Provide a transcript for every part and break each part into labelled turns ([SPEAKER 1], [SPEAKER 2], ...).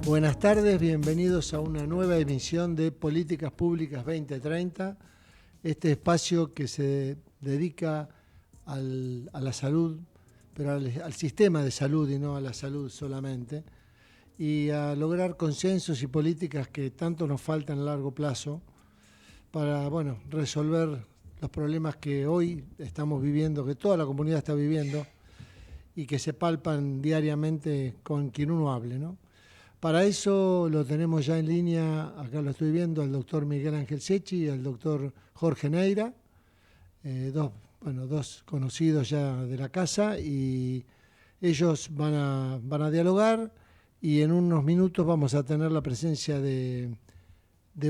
[SPEAKER 1] Buenas tardes, bienvenidos a una nueva emisión de Políticas Públicas 2030, este espacio que se dedica a la salud, pero al sistema de salud y no a la salud solamente, y a lograr consensos y políticas que tanto nos faltan a largo plazo para, resolver los problemas que hoy estamos viviendo, que toda la comunidad está viviendo y que se palpan diariamente con quien uno hable, ¿no? Para eso lo tenemos ya en línea, acá lo estoy viendo, al doctor Miguel Ángel Secchi y al doctor Jorge Neira, dos conocidos ya de la casa, y ellos van a dialogar, y en unos minutos vamos a tener la presencia de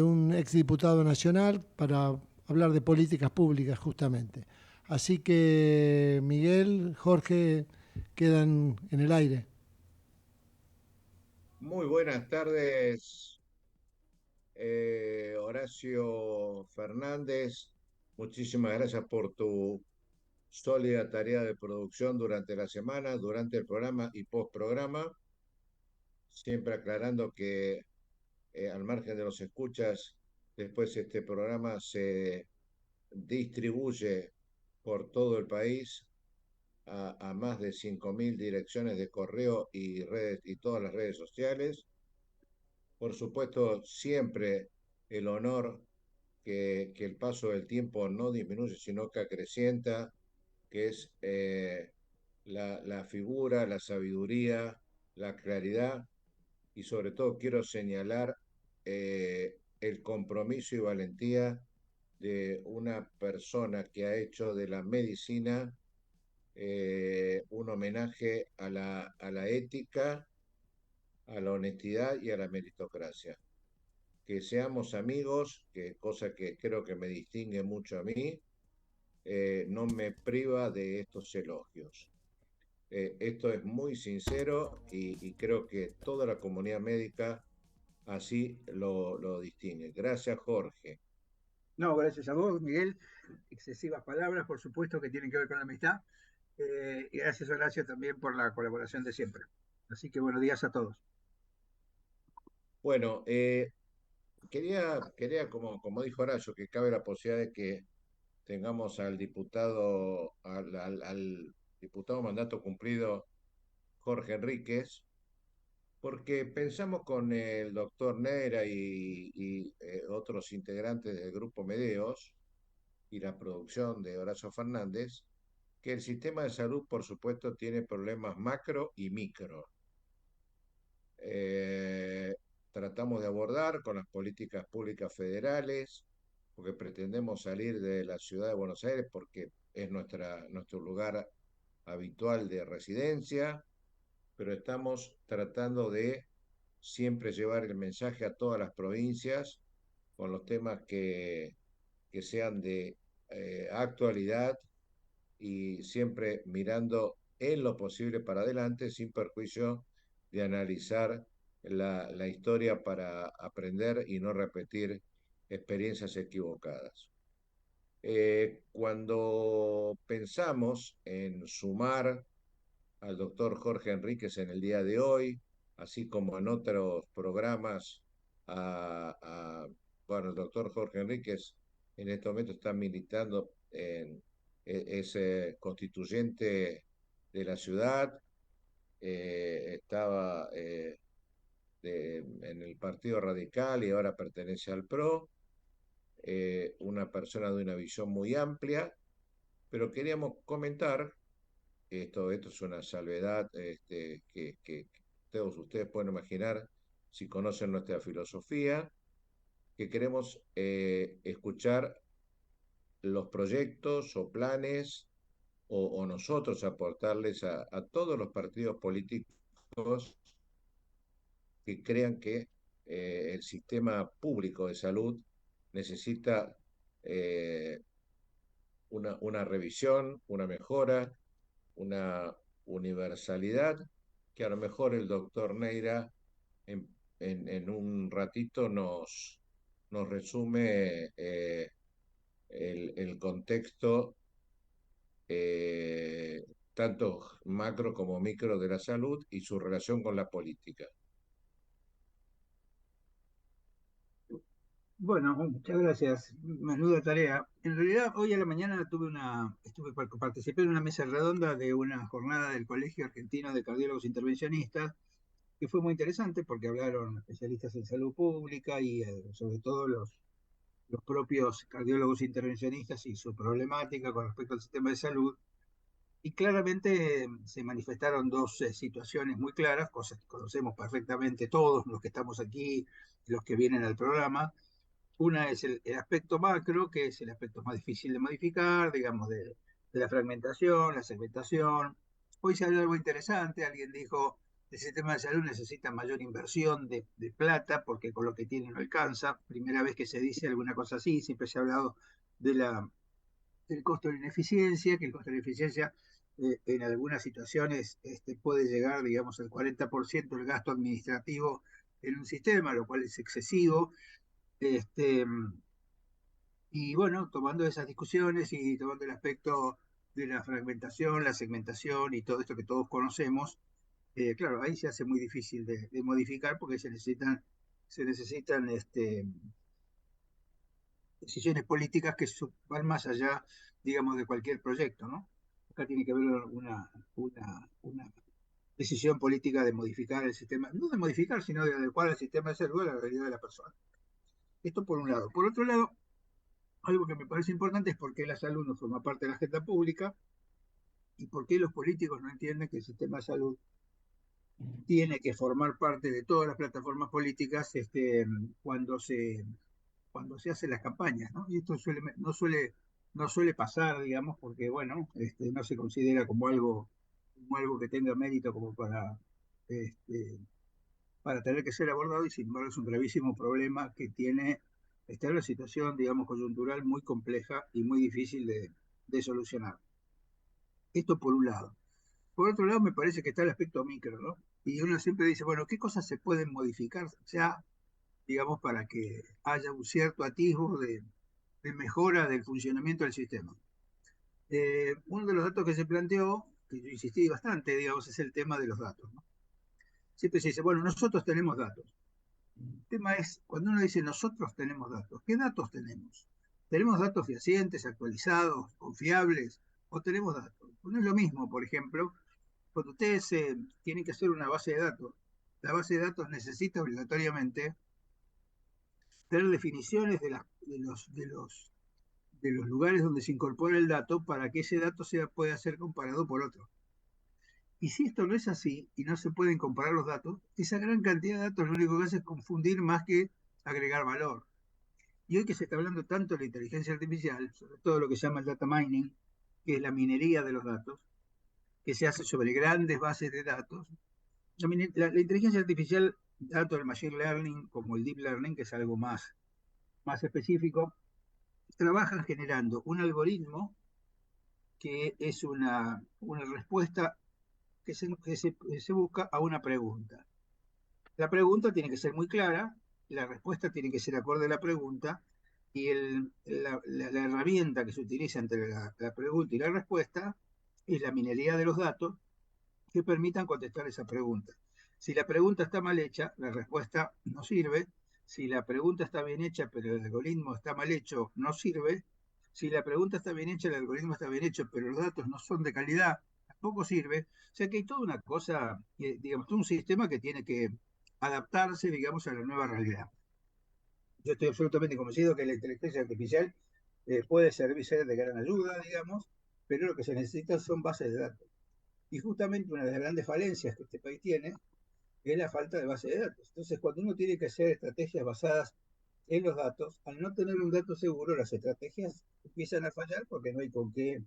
[SPEAKER 1] un exdiputado nacional para hablar de políticas públicas justamente. Así que Miguel, Jorge, quedan en el aire.
[SPEAKER 2] Muy buenas tardes, Horacio Fernández. Muchísimas gracias por tu sólida tarea de producción durante la semana, durante el programa y postprograma. Siempre aclarando que al margen de los escuchas, después este programa se distribuye por todo el país a más de 5.000 direcciones de correo y redes y todas las redes sociales. Por supuesto, siempre el honor que el paso del tiempo no disminuye, sino que acrecienta, que es la figura, la sabiduría, la claridad y sobre todo quiero señalar el compromiso y valentía de una persona que ha hecho de la medicina un homenaje a la ética, a la honestidad y a la meritocracia. Que seamos amigos, que cosa que creo que me distingue mucho a mí, no me priva de estos elogios. Esto es muy sincero y creo que toda la comunidad médica así lo distingue. Gracias, Jorge.
[SPEAKER 3] No, gracias a vos, Miguel. Excesivas palabras, por supuesto, que tienen que ver con la amistad. Y gracias, Horacio, también por la colaboración de siempre. Así que buenos días a todos.
[SPEAKER 2] Bueno, quería como dijo Horacio, que cabe la posibilidad de que tengamos al diputado mandato cumplido Jorge Enríquez, porque pensamos con el doctor Neira y otros integrantes del grupo Medeos y la producción de Horacio Fernández, que el sistema de salud, por supuesto, tiene problemas macro y micro. Eh, Tratamos de abordar con las políticas públicas federales, porque pretendemos salir de la ciudad de Buenos Aires porque es nuestro lugar habitual de residencia, pero estamos tratando de siempre llevar el mensaje a todas las provincias con los temas que sean de actualidad y siempre mirando en lo posible para adelante sin perjuicio de analizar la historia para aprender y no repetir experiencias equivocadas. Cuando pensamos en sumar al doctor Jorge Enríquez en el día de hoy, así como en otros programas. A, a, bueno, el doctor Jorge Enríquez en este momento está militando es constituyente de la ciudad, estaba en el Partido Radical y ahora pertenece al PRO, una persona de una visión muy amplia, pero queríamos comentar esto es una salvedad que todos ustedes pueden imaginar si conocen nuestra filosofía, que queremos escuchar los proyectos o planes o nosotros aportarles a todos los partidos políticos que crean que el sistema público de salud necesita eh, una revisión, una mejora, una universalidad que a lo mejor el doctor Neira en, en un ratito nos resume el contexto tanto macro como micro de la salud y su relación con la política.
[SPEAKER 3] Bueno, muchas gracias. Menuda tarea. En realidad, hoy a la mañana participé en una mesa redonda de una jornada del Colegio Argentino de Cardiólogos Intervencionistas, que fue muy interesante porque hablaron especialistas en salud pública y sobre todo los propios cardiólogos intervencionistas y su problemática con respecto al sistema de salud. Y claramente se manifestaron dos situaciones muy claras, cosas que conocemos perfectamente todos los que estamos aquí, los que vienen al programa. Una es el aspecto macro, que es el aspecto más difícil de modificar, digamos, de la fragmentación, la segmentación. Hoy se habló algo interesante, alguien dijo, el sistema de salud necesita mayor inversión de plata porque con lo que tiene no alcanza. Primera vez que se dice alguna cosa así, siempre se ha hablado de del costo de la ineficiencia, que el costo de la ineficiencia en algunas situaciones puede llegar, digamos, al 40% del gasto administrativo en un sistema, lo cual es excesivo. Este, y bueno, tomando esas discusiones y tomando el aspecto de la fragmentación, la segmentación y todo esto que todos conocemos, claro, ahí se hace muy difícil de modificar porque se necesitan decisiones políticas que van más allá, digamos, de cualquier proyecto, ¿no? Acá tiene que haber una decisión política de modificar el sistema, no de modificar, sino de adecuar el sistema de salud a la realidad de la persona. Esto por un lado. Por otro lado, algo que me parece importante es por qué la salud no forma parte de la agenda pública y por qué los políticos no entienden que el sistema de salud tiene que formar parte de todas las plataformas políticas cuando se, cuando se hacen las campañas, ¿no? Y esto no suele pasar, digamos, porque, bueno, no se considera como algo que tenga mérito como este, para tener que ser abordado y sin embargo es un gravísimo problema que está en una situación, digamos, coyuntural muy compleja y muy difícil de solucionar. Esto por un lado. Por otro lado, me parece que está el aspecto micro, ¿no? Y uno siempre dice, bueno, ¿qué cosas se pueden modificar ya, digamos, para que haya un cierto atisbo de mejora del funcionamiento del sistema? Uno de los datos que se planteó, que yo insistí bastante, digamos, es el tema de los datos, ¿no? Siempre se dice, bueno, nosotros tenemos datos. El tema es, cuando uno dice nosotros tenemos datos, ¿qué datos tenemos? ¿Tenemos datos fehacientes, actualizados, confiables? ¿O tenemos datos? No es lo mismo, por ejemplo, cuando ustedes tienen que hacer una base de datos. La base de datos necesita obligatoriamente tener definiciones de los lugares donde se incorpora el dato para que ese dato pueda ser comparado por otro. Y si esto no es así y no se pueden comparar los datos, esa gran cantidad de datos lo único que hace es confundir más que agregar valor. Y hoy que se está hablando tanto de la inteligencia artificial, sobre todo lo que se llama el data mining, que es la minería de los datos, que se hace sobre grandes bases de datos, la inteligencia artificial, tanto el machine learning como el deep learning, que es algo más específico, trabajan generando un algoritmo que es una respuesta que se busca a una pregunta. La pregunta tiene que ser muy clara, la respuesta tiene que ser acorde a la pregunta, y la herramienta que se utiliza entre la pregunta y la respuesta es la minería de los datos que permitan contestar esa pregunta. Si la pregunta está mal hecha, la respuesta no sirve. Si la pregunta está bien hecha, pero el algoritmo está mal hecho, no sirve. Si la pregunta está bien hecha, el algoritmo está bien hecho, pero los datos no son de calidad, tampoco sirve. O sea que hay toda una cosa, digamos, todo un sistema que tiene que adaptarse, digamos, a la nueva realidad. Yo estoy absolutamente convencido que la inteligencia artificial puede ser de gran ayuda, digamos, pero lo que se necesita son bases de datos. Y justamente una de las grandes falencias que este país tiene es la falta de base de datos. Entonces, cuando uno tiene que hacer estrategias basadas en los datos, al no tener un dato seguro, las estrategias empiezan a fallar porque no hay con qué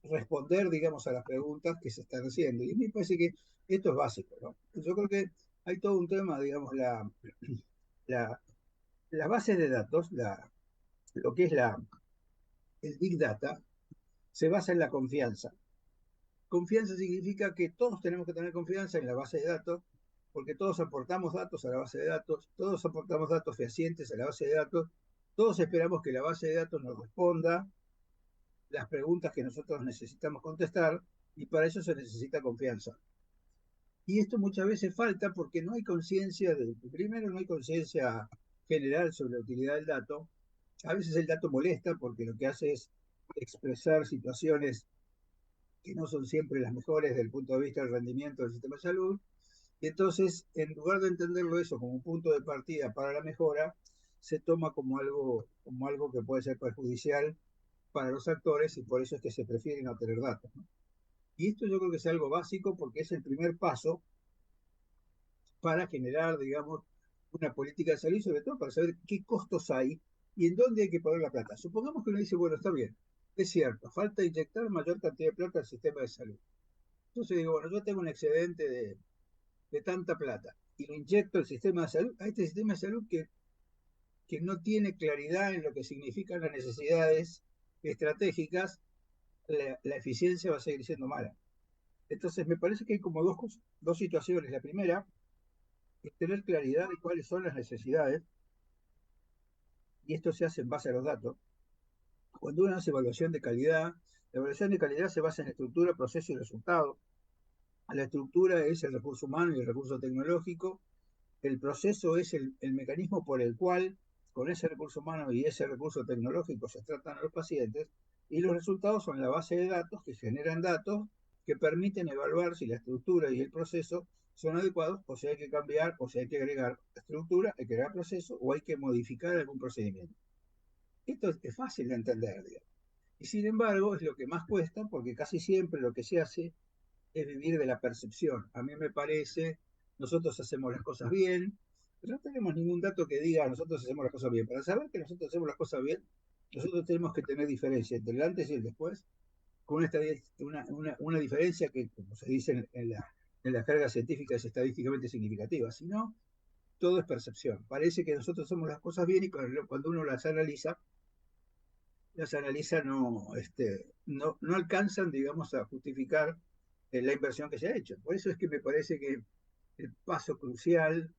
[SPEAKER 3] responder, digamos, a las preguntas que se están haciendo. Y a mí me parece que esto es básico, ¿no? Yo creo que hay todo un tema, digamos, la, la base de datos, lo que es el Big Data, se basa en la confianza. Confianza significa que todos tenemos que tener confianza en la base de datos, porque todos aportamos datos a la base de datos, todos aportamos datos fehacientes a la base de datos, todos esperamos que la base de datos nos responda las preguntas que nosotros necesitamos contestar, y para eso se necesita confianza. Y esto muchas veces falta porque no hay conciencia, primero no hay conciencia general sobre la utilidad del dato. A veces el dato molesta porque lo que hace es expresar situaciones que no son siempre las mejores desde el punto de vista del rendimiento del sistema de salud. Y entonces, en lugar de entenderlo eso como un punto de partida para la mejora, se toma como algo que puede ser perjudicial para los actores y por eso es que se prefiere no tener datos, ¿no? Y esto yo creo que es algo básico porque es el primer paso para generar, digamos, una política de salud y sobre todo para saber qué costos hay y en dónde hay que poner la plata. Supongamos que uno dice, bueno, está bien, es cierto, falta inyectar mayor cantidad de plata al sistema de salud. Entonces digo, bueno, yo tengo un excedente de tanta plata y lo inyecto al sistema de salud, a este sistema de salud que no tiene claridad en lo que significan las necesidades estratégicas, la eficiencia va a seguir siendo mala. Entonces me parece que hay como dos situaciones. La primera es tener claridad de cuáles son las necesidades, y esto se hace en base a los datos. Cuando uno hace evaluación de calidad, la evaluación de calidad se basa en estructura, proceso y resultado. La estructura es el recurso humano y el recurso tecnológico. El proceso es el mecanismo por el cual con ese recurso humano y ese recurso tecnológico se tratan a los pacientes, y los resultados son la base de datos que generan datos que permiten evaluar si la estructura y el proceso son adecuados, o si hay que cambiar, o si hay que agregar estructura, hay que agregar proceso, o hay que modificar algún procedimiento. Esto es fácil de entender, digamos. Y sin embargo, es lo que más cuesta, porque casi siempre lo que se hace es vivir de la percepción. A mí me parece, nosotros hacemos las cosas bien, pero no tenemos ningún dato que diga nosotros hacemos las cosas bien. Para saber que nosotros hacemos las cosas bien, nosotros tenemos que tener diferencia entre el antes y el después, con una diferencia que, como se dice en la carga científica, es estadísticamente significativa. Si no, todo es percepción. Parece que nosotros hacemos las cosas bien y cuando uno las analiza no alcanzan, digamos, a justificar la inversión que se ha hecho. Por eso es que me parece que el paso crucial,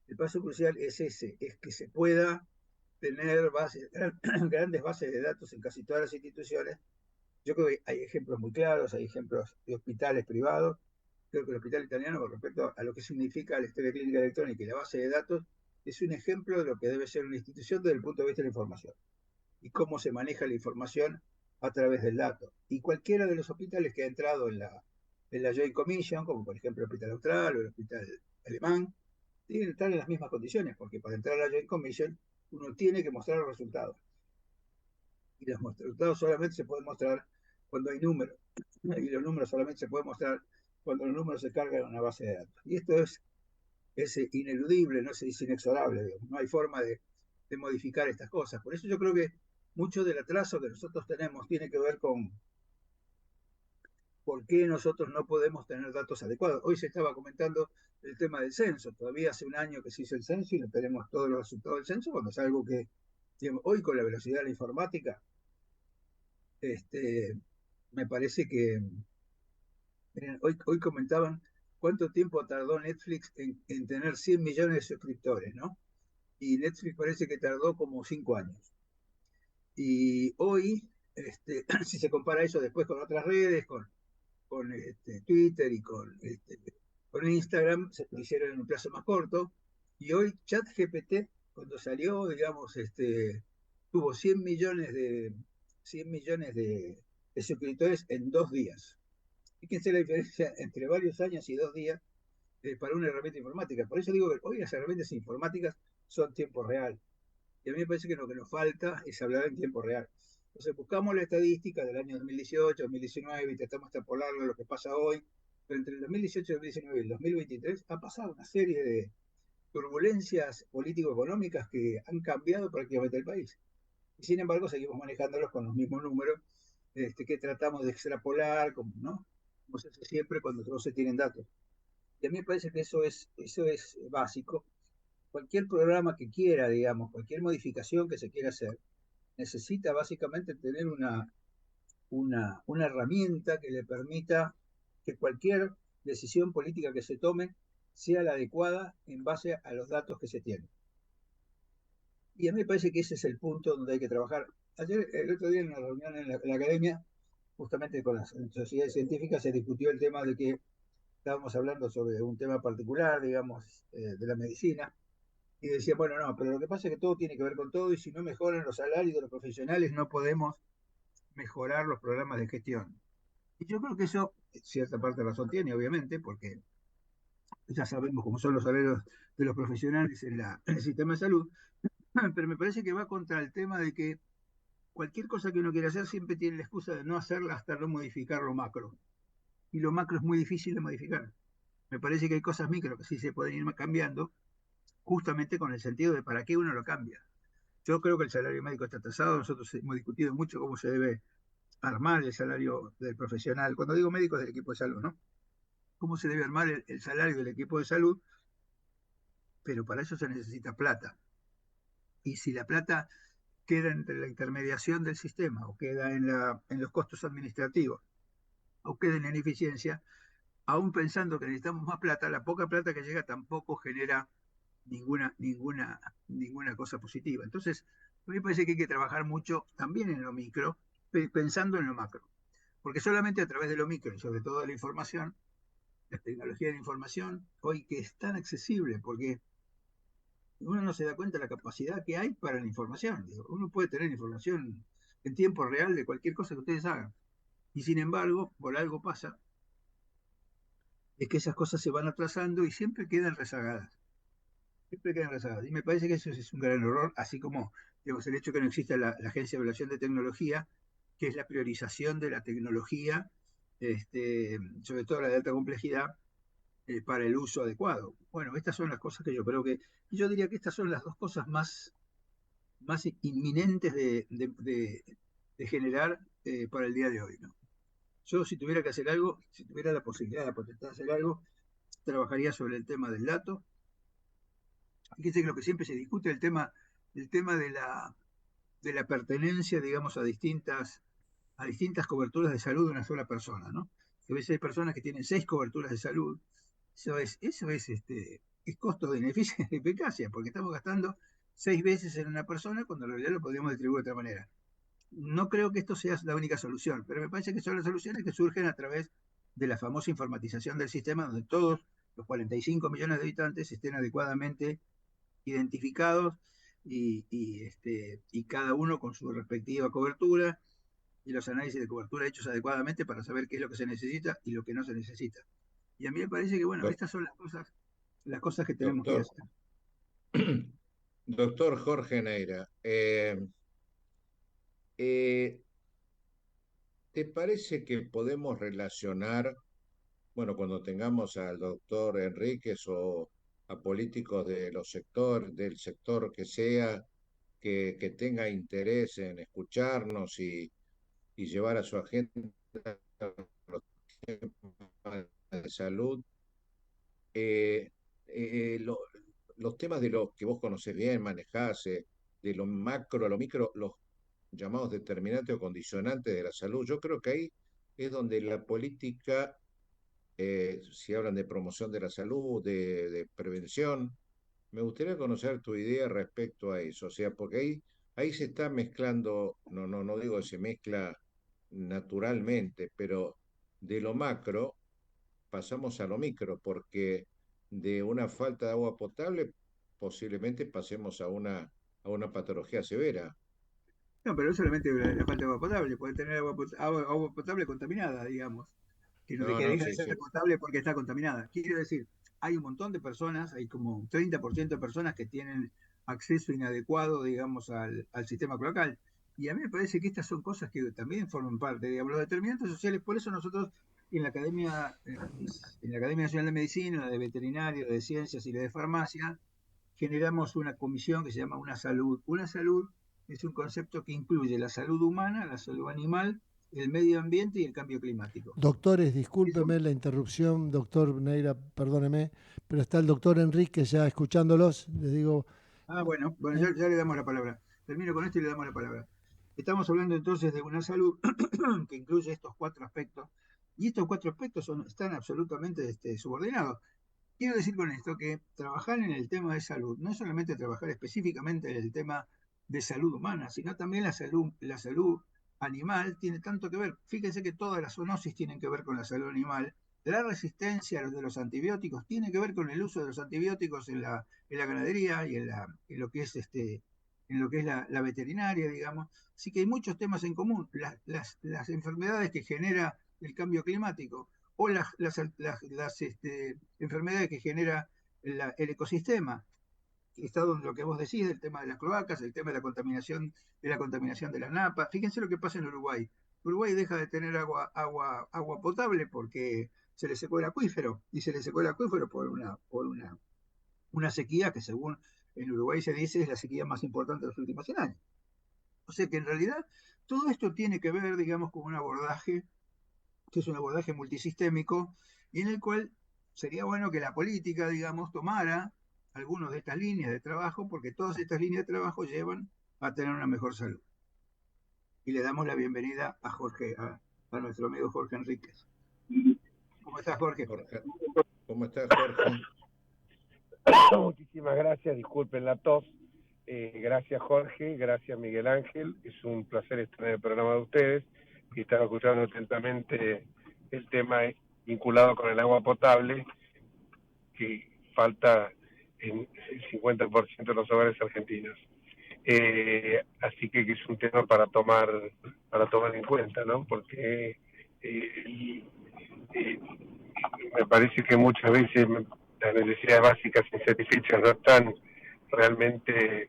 [SPEAKER 3] el paso crucial es ese, es que se pueda tener grandes bases de datos en casi todas las instituciones. Yo creo que hay ejemplos muy claros, hay ejemplos de hospitales privados. Creo que el hospital italiano, con respecto a lo que significa la historia clínica electrónica y la base de datos, es un ejemplo de lo que debe ser una institución desde el punto de vista de la información y cómo se maneja la información a través del dato. Y cualquiera de los hospitales que ha entrado en la Joint Commission, como por ejemplo el Hospital Austral o el Hospital Alemán, tienen que estar en las mismas condiciones, porque para entrar a la Joint Commission uno tiene que mostrar los resultados. Y los resultados solamente se pueden mostrar cuando hay números. Y los números solamente se pueden mostrar cuando los números se cargan en una base de datos. Y esto es ineludible, no es inexorable, digamos. No hay forma de modificar estas cosas. Por eso yo creo que mucho del atraso que nosotros tenemos tiene que ver con por qué nosotros no podemos tener datos adecuados. Hoy se estaba comentando el tema del censo. Todavía hace un año que se hizo el censo y no tenemos todos los resultados del censo, cuando es algo que, digamos, hoy con la velocidad de la informática, este, me parece que hoy comentaban cuánto tiempo tardó Netflix en tener 100 millones de suscriptores, ¿no? Y Netflix parece que tardó como 5 años. Y hoy, si se compara eso después con otras redes, con Twitter y con Instagram, se lo hicieron en un plazo más corto. Y hoy ChatGPT, cuando salió, digamos, tuvo 100 millones de suscriptores en 2 días. Fíjense la diferencia entre varios años y 2 días para una herramienta informática. Por eso digo que hoy las herramientas informáticas son tiempo real. Y a mí me parece que lo que nos falta es hablar en tiempo real. Entonces buscamos la estadística del año 2018, 2019 y tratamos de extrapolarlo a lo que pasa hoy. Pero entre el 2018, 2019 y el 2023 ha pasado una serie de turbulencias político-económicas que han cambiado prácticamente el país. Y sin embargo seguimos manejándolos con los mismos números que tratamos de extrapolar, ¿no? Como se hace siempre cuando no se tienen datos. Y a mí me parece que eso es básico. Cualquier programa que quiera, digamos, cualquier modificación que se quiera hacer, necesita básicamente tener una herramienta que le permita que cualquier decisión política que se tome sea la adecuada en base a los datos que se tienen. Y a mí me parece que ese es el punto donde hay que trabajar. El otro día en una reunión en la academia, justamente con las sociedades científicas, se discutió el tema de que estábamos hablando sobre un tema particular, digamos, de la medicina, y decía, bueno, no, pero lo que pasa es que todo tiene que ver con todo, y si no mejoran los salarios de los profesionales, no podemos mejorar los programas de gestión. Y yo creo que eso, cierta parte de razón tiene, obviamente, porque ya sabemos cómo son los salarios de los profesionales en el sistema de salud, pero me parece que va contra el tema de que cualquier cosa que uno quiera hacer siempre tiene la excusa de no hacerla hasta no modificar lo macro. Y lo macro es muy difícil de modificar. Me parece que hay cosas micro que sí se pueden ir cambiando, justamente con el sentido de para qué uno lo cambia. Yo creo que el salario médico está tasado, nosotros hemos discutido mucho cómo se debe armar el salario del profesional. Cuando digo médico es del equipo de salud, ¿no? Cómo se debe armar el salario del equipo de salud, pero para eso se necesita plata. Y si la plata queda entre la intermediación del sistema o queda en los costos administrativos o queda en ineficiencia, aún pensando que necesitamos más plata, la poca plata que llega tampoco genera ninguna cosa positiva. Entonces, a mí me parece que hay que trabajar mucho también en lo micro, pensando en lo macro. Porque solamente a través de lo micro y sobre todo de la información, la tecnología de la información, hoy que es tan accesible, porque uno no se da cuenta de la capacidad que hay para la información. Uno puede tener información en tiempo real de cualquier cosa que ustedes hagan. Y sin embargo, por algo pasa, es que esas cosas se van atrasando y siempre quedan rezagadas. Siempre quedan rezagadas. Y me parece que eso es un gran error, así como digamos, el hecho que no exista la Agencia de Evaluación de Tecnología, que es la priorización de la tecnología, sobre todo la de alta complejidad, para el uso adecuado. Bueno, estas son las cosas que yo creo que, y yo diría que estas son las dos cosas más inminentes de generar para el día de hoy, ¿no? Yo si tuviera que hacer algo, si tuviera la posibilidad, la potestad de hacer algo, trabajaría sobre el tema del dato. Fíjense que lo que siempre se discute, el tema de la pertenencia, digamos, a distintas coberturas de salud de una sola persona, ¿no? A veces hay personas que tienen 6 coberturas de salud. Eso es costo de beneficio de eficacia, porque estamos gastando 6 veces en una persona cuando en realidad lo podríamos distribuir de otra manera. No creo que esto sea la única solución, pero me parece que son las soluciones que surgen a través de la famosa informatización del sistema, donde todos los 45 millones de habitantes estén adecuadamente identificados y cada uno con su respectiva cobertura y los análisis de cobertura hechos adecuadamente para saber qué es lo que se necesita y lo que no se necesita. Y a mí me parece que, bueno,
[SPEAKER 2] Doc-
[SPEAKER 3] estas son las cosas que tenemos que
[SPEAKER 2] Doctor,
[SPEAKER 3] hacer.
[SPEAKER 2] doctor Jorge Neira, eh, ¿te parece que podemos relacionar, bueno, cuando tengamos al doctor Enríquez o a políticos de del sector que sea, que tenga interés en escucharnos y llevar a su agenda los temas de salud, eh, lo- los temas de los que vos conocés bien, manejás, de lo macro a lo micro, los llamados determinantes o condicionantes de la salud? Yo creo que ahí es donde la política, si hablan de promoción de la salud, de prevención, me gustaría conocer tu idea respecto a eso, o sea, porque ahí se está mezclando, no digo que se mezcla naturalmente, pero de lo macro pasamos a lo micro, porque de una falta de agua potable posiblemente pasemos a una patología severa.
[SPEAKER 3] No, pero no solamente la falta de agua potable, puede tener agua potable contaminada, digamos, que no
[SPEAKER 2] No,
[SPEAKER 3] que
[SPEAKER 2] no,
[SPEAKER 3] deja de
[SPEAKER 2] sí,
[SPEAKER 3] ser
[SPEAKER 2] sí.
[SPEAKER 3] potable porque está contaminada. Quiero decir, hay un montón de personas, hay como un 30% de personas que tienen acceso inadecuado, digamos, al sistema cloacal. Y a mí me parece que estas son cosas que también forman parte, digamos, los determinantes sociales. Por eso nosotros en la Academia Nacional de Medicina, la de Veterinario, de Ciencias y la de Farmacia, generamos una comisión que se llama Una Salud. Una Salud es un concepto que incluye la salud humana, la salud animal, el medio ambiente y el cambio climático.
[SPEAKER 1] Doctores,
[SPEAKER 3] Eso,
[SPEAKER 1] discúlpeme la interrupción, doctor Neira, perdóneme, pero está el doctor Enrique ya escuchándolos. Les digo,
[SPEAKER 3] bueno,
[SPEAKER 1] ¿eh?
[SPEAKER 3] ya le damos la palabra. Termino con esto y le damos la palabra. Estamos hablando entonces de una salud que incluye estos 4 aspectos, y estos 4 aspectos están absolutamente subordinados. Quiero decir con esto que trabajar en el tema de salud no es solamente trabajar específicamente en el tema de salud humana, sino también la salud animal tiene tanto que ver. Fíjense que todas las zoonosis tienen que ver con la salud animal la resistencia de los antibióticos tiene que ver con el uso de los antibióticos en la ganadería y en lo que es la veterinaria, digamos. Así que hay muchos temas en común. Las enfermedades que genera el cambio climático o las enfermedades que genera el ecosistema. Está donde lo que vos decís, el tema de las cloacas, el tema de la contaminación de la napa. Fíjense lo que pasa en Uruguay. Uruguay deja de tener agua potable porque se le secó el acuífero, y se le secó el acuífero por una sequía que, según en Uruguay se dice, es la sequía más importante de los últimos 100 años. O sea que en realidad todo esto tiene que ver, digamos, con un abordaje que es un abordaje multisistémico, y en el cual sería bueno que la política, digamos, tomara algunas de estas líneas de trabajo, porque todas estas líneas de trabajo llevan a tener una mejor salud. Y le damos la bienvenida a nuestro amigo Jorge Enríquez. ¿Cómo estás, Jorge?
[SPEAKER 2] ¿Cómo estás, Jorge?
[SPEAKER 4] Muchísimas gracias, disculpen la tos. Gracias, Jorge, gracias, Miguel Ángel. Es un placer estar en el programa de ustedes, y estaba escuchando atentamente el tema vinculado con el agua potable, que falta en el 50% de los hogares argentinos. Así que es un tema para tomar en cuenta, ¿no? Porque me parece que muchas veces las necesidades básicas insatisfechas no están realmente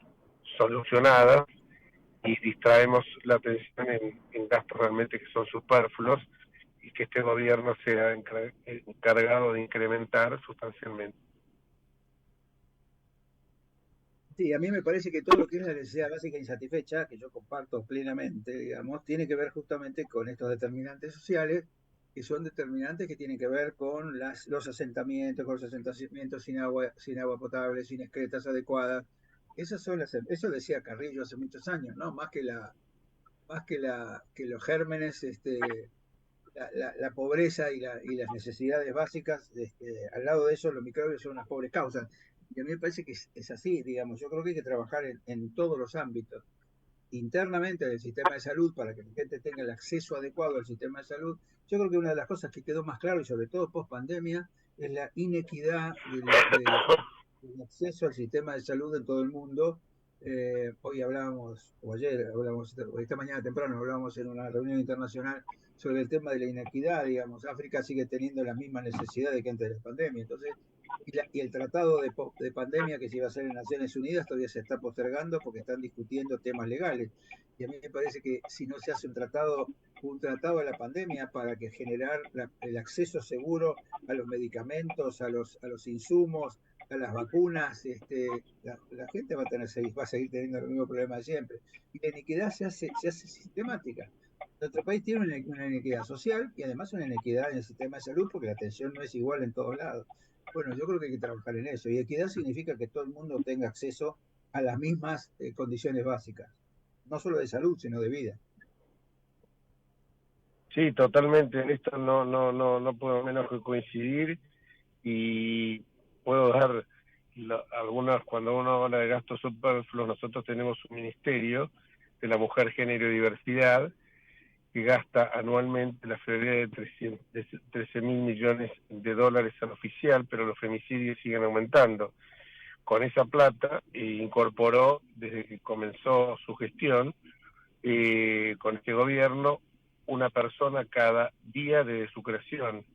[SPEAKER 4] solucionadas, y distraemos la atención en gastos realmente que son superfluos, y que este gobierno se ha encargado de incrementar sustancialmente.
[SPEAKER 3] Sí, a mí me parece que todo lo que es la necesidad básica insatisfecha, que yo comparto plenamente, digamos, tiene que ver justamente con estos determinantes sociales, que son determinantes que tienen que ver con los asentamientos sin agua potable, sin excretas adecuadas. Eso decía Carrillo hace muchos años, ¿no? Más que los gérmenes, la pobreza y las necesidades básicas, al lado de eso los microbios son unas pobres causas. Y a mí me parece que es así, digamos. Yo creo que hay que trabajar en todos los ámbitos, internamente del sistema de salud, para que la gente tenga el acceso adecuado al sistema de salud. Yo creo que una de las cosas que quedó más claro, y sobre todo post pandemia, es la inequidad del acceso al sistema de salud en todo el mundo. Hoy hablábamos, o ayer hablábamos, o esta mañana temprano hablábamos en una reunión internacional sobre el tema de la inequidad, digamos. África sigue teniendo las mismas necesidades que antes de la pandemia. Entonces, y el tratado de pandemia que se iba a hacer en Naciones Unidas todavía se está postergando porque están discutiendo temas legales. Y a mí me parece que si no se hace un tratado de la pandemia para que generar el acceso seguro a los medicamentos, a los insumos, a las vacunas, la gente va a seguir teniendo el mismo problema de siempre. Y la inequidad se hace sistemática. Nuestro país tiene una inequidad social y además una inequidad en el sistema de salud, porque la atención no es igual en todos lados. Bueno, yo creo que hay que trabajar en eso. Y equidad significa que todo el mundo tenga acceso a las mismas condiciones básicas, no solo de salud, sino de vida.
[SPEAKER 4] Sí, totalmente. En esto no puedo menos que coincidir, y puedo dar algunas. Cuando uno habla de gastos superfluos, nosotros tenemos un ministerio de la mujer, género y diversidad, que gasta anualmente la friolera de 13 mil millones de dólares al oficial, pero los femicidios siguen aumentando. Con esa plata incorporó, desde que comenzó su gestión, con este gobierno, una persona cada día desde su creación.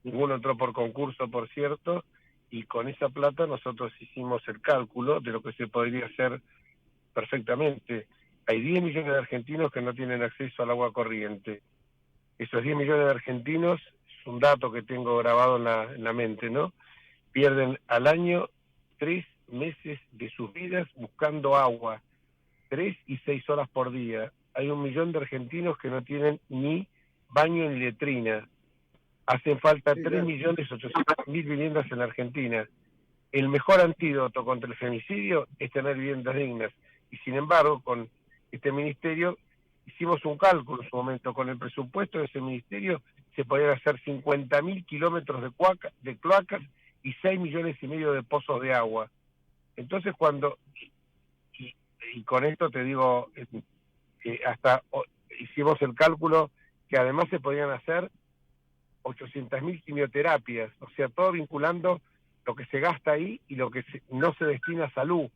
[SPEAKER 4] Ninguno entró por concurso, por cierto, y con esa plata nosotros hicimos el cálculo de lo que se podría hacer perfectamente. Hay 10 millones de argentinos que no tienen acceso al agua corriente. Esos 10 millones de argentinos, es un dato que tengo grabado en la mente, ¿no? Pierden al año 3 meses de sus vidas buscando agua, 3 y 6 horas por día. Hay 1 millón de argentinos que no tienen ni baño ni letrina. Hacen falta 3.800.000 viviendas en la Argentina. El mejor antídoto contra el femicidio es tener viviendas dignas. Y sin embargo, con este ministerio hicimos un cálculo en su momento. Con el presupuesto de ese ministerio se podían hacer 50.000 kilómetros de cloacas y 6 millones y medio de pozos de agua. Entonces, y con esto te digo, hasta hicimos el cálculo que además se podían hacer 800.000 quimioterapias, o sea, todo vinculando lo que se gasta ahí y lo que no se destina a salud.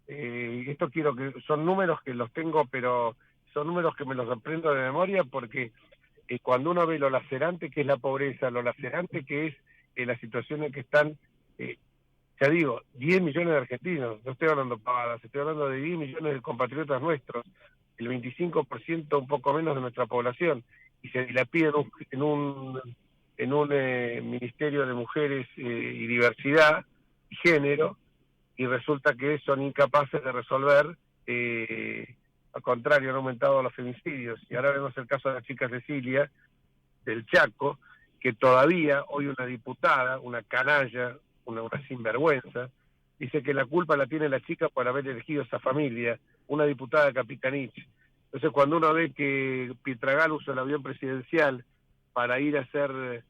[SPEAKER 4] Esto quiero que, son números que los tengo, pero son números que me los aprendo de memoria porque cuando uno ve lo lacerante que es la pobreza, lo lacerante que es la situación en que están, ya digo, 10 millones de argentinos, no estoy hablando pavadas, estoy hablando de 10 millones de compatriotas nuestros, el 25%, un poco menos de nuestra población, y se dilapida en un Ministerio de Mujeres y Diversidad y Género, y resulta que son incapaces de resolver, al contrario, han aumentado los femicidios. Y ahora vemos el caso de la chica Cecilia, del Chaco, que todavía hoy una diputada, una canalla, una sinvergüenza, dice que la culpa la tiene la chica por haber elegido esa familia, una diputada de Capitanich. Entonces cuando uno ve que Pietragal usó el avión presidencial para ir a hacer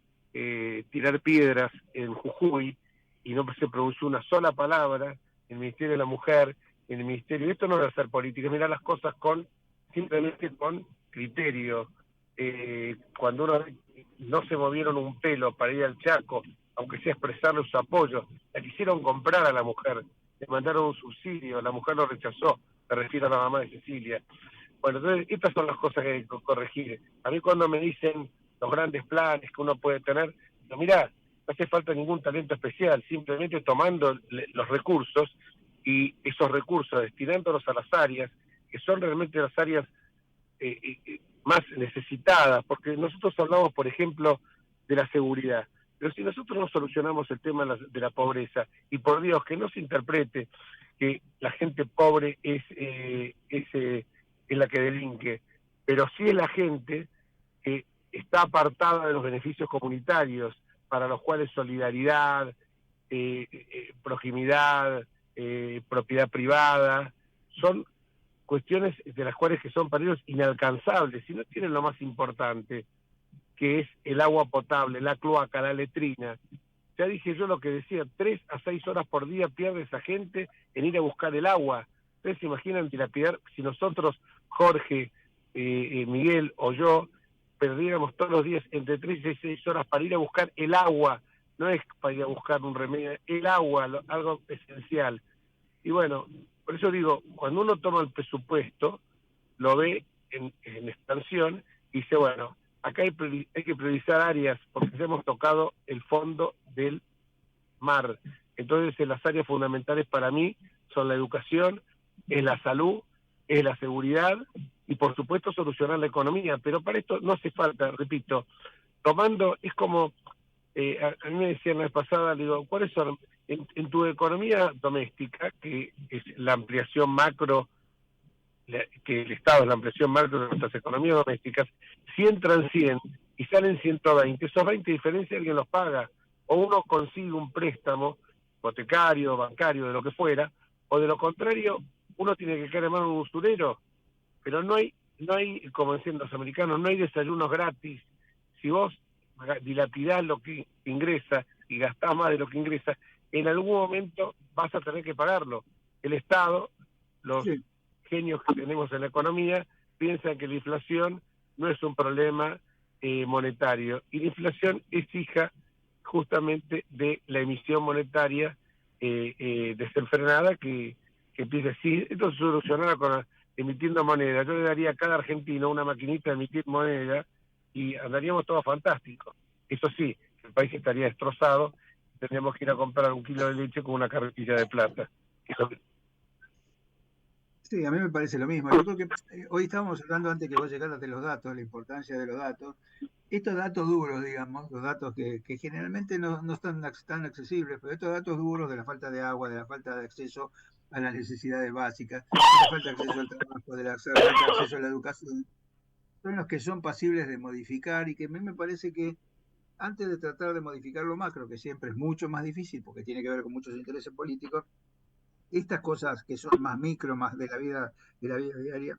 [SPEAKER 4] tirar piedras en Jujuy y no se produjo una sola palabra en el Ministerio de la Mujer, en el Ministerio, esto no es hacer política, mirar las cosas simplemente con criterio. Cuando uno no se movieron un pelo para ir al Chaco, aunque sea expresarle su apoyo, la quisieron comprar a la mujer, le mandaron un subsidio, la mujer lo rechazó, me refiero a la mamá de Cecilia. Bueno, entonces estas son las cosas que hay que corregir. A mí cuando me dicen los grandes planes que uno puede tener, digo, mirá, no hace falta ningún talento especial, simplemente tomando los recursos y esos recursos destinándolos a las áreas que son realmente las áreas más necesitadas, porque nosotros hablamos, por ejemplo, de la seguridad, pero si nosotros no solucionamos el tema de la pobreza, y por Dios, que no se interprete que la gente pobre es la que delinque, pero sí es la gente que está apartada de los beneficios comunitarios, para los cuales solidaridad, proximidad, propiedad privada, son cuestiones de las cuales que son para ellos inalcanzables, si no tienen lo más importante, que es el agua potable, la cloaca, la letrina. Ya dije yo lo que decía, 3 a 6 horas por día pierde esa gente en ir a buscar el agua. Ustedes se imaginan dilapidar, si nosotros, Jorge, Miguel o yo, perdiéramos todos los días entre 3 y 6 horas para ir a buscar el agua, no es para ir a buscar un remedio, el agua, algo esencial. Y bueno, por eso digo, cuando uno toma el presupuesto, lo ve en expansión y dice, bueno, acá hay que priorizar áreas porque hemos tocado el fondo del mar. Entonces las áreas fundamentales para mí son la educación, es la salud, es la seguridad y por supuesto solucionar la economía. Pero para esto no hace falta, repito, tomando, es como, a mí me decían la vez pasada, le digo, ¿cuáles son? En tu economía doméstica, que es la ampliación macro, que el Estado es la ampliación macro de nuestras economías domésticas, si entran 100 y salen 120, esos 20 diferencias alguien los paga, o uno consigue un préstamo hipotecario, bancario, de lo que fuera, o de lo contrario, uno tiene que caer en mano de un usurero, pero no hay, como decían los americanos, no hay desayunos gratis. Si vos dilapidás lo que ingresa y gastás más de lo que ingresa, en algún momento vas a tener que pagarlo. El Estado, los genios que tenemos en la economía, piensan que la inflación no es un problema monetario, y la inflación es hija justamente de la emisión monetaria desenfrenada que empieza así. Esto se solucionará emitiendo moneda. Yo le daría a cada argentino una maquinita de emitir moneda y andaríamos todos fantásticos. Eso sí, el país estaría destrozado, tendríamos que ir a comprar 1 kilo de leche con una carretilla de plata.
[SPEAKER 3] Sí, a mí me parece lo mismo. Yo creo que hoy estábamos hablando antes que vos llegaras de los datos, la importancia de los datos. Estos datos duros, digamos, los datos que generalmente no están tan accesibles, pero estos datos duros de la falta de agua, de la falta de acceso a las necesidades básicas, de la falta de acceso al trabajo, de la falta de acceso a la educación, son los que son pasibles de modificar y que a mí me parece que antes de tratar de modificar lo macro, que siempre es mucho más difícil porque tiene que ver con muchos intereses políticos, estas cosas que son más micro, más de la vida diaria,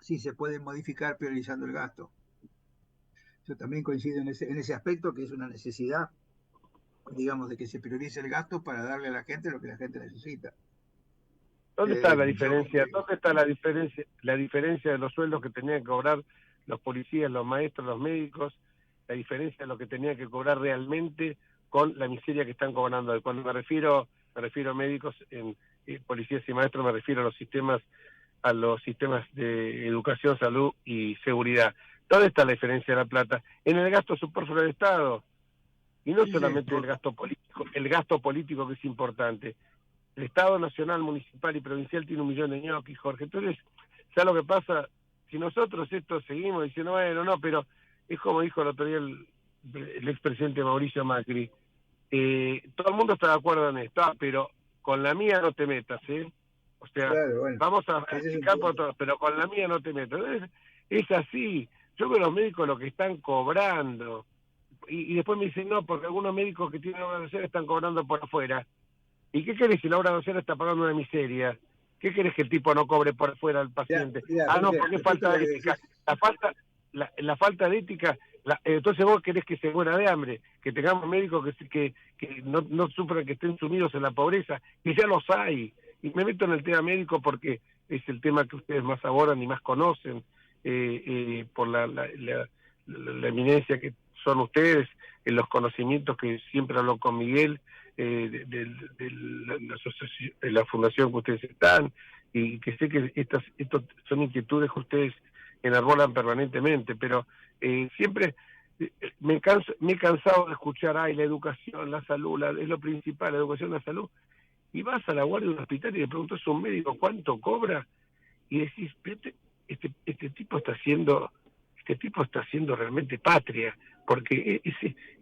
[SPEAKER 3] sí se pueden modificar priorizando el gasto. Yo también coincido en ese aspecto, que es una necesidad, digamos, de que se priorice el gasto para darle a la gente lo que la gente necesita.
[SPEAKER 4] ¿Dónde está la diferencia? ¿Dónde está la diferencia de los sueldos que tenían que cobrar los policías, los maestros, los médicos, la diferencia de lo que tenían que cobrar realmente con la miseria que están cobrando. Y cuando me refiero a médicos, policías y maestros, me refiero a los sistemas de educación, salud y seguridad. ¿Dónde está la diferencia de la plata? En el gasto superfluo del Estado, y no solamente el gasto político que es importante. El Estado nacional, municipal y provincial tiene 1 millón de ñoquis, Jorge. Entonces, ¿sabes lo que pasa? Si nosotros esto seguimos diciendo, bueno, no, pero es como dijo el otro día el expresidente Mauricio Macri, todo el mundo está de acuerdo en esto, pero con la mía no te metas, ¿eh? O sea,
[SPEAKER 3] Claro, bueno,
[SPEAKER 4] vamos a
[SPEAKER 3] ese es el
[SPEAKER 4] explicar por
[SPEAKER 3] punto.
[SPEAKER 4] todo, pero con la mía no te metas. Es así. Yo veo los médicos lo que están cobrando. Y después me dicen, no, porque algunos médicos que tienen obra social están cobrando por afuera. ¿Y qué querés si la obra social está pagando una miseria? ¿Qué querés que el tipo no cobre por afuera al paciente? No, porque es falta de ética. La falta de ética, entonces vos querés que se muera de hambre, que tengamos médicos que no sufran, que estén sumidos en la pobreza, que ya los hay. Y me meto en el tema médico porque es el tema que ustedes más abordan y más conocen, por la eminencia que son ustedes, en los conocimientos que siempre hablo con Miguel, de la fundación que ustedes están, y que sé que estos son inquietudes que ustedes enarbolan permanentemente, pero siempre me he cansado de escuchar, la educación, la salud, es lo principal, la educación, la salud, y vas a la guardia de un hospital y le preguntas a un médico cuánto cobra, y decís, este tipo está haciendo realmente patria, porque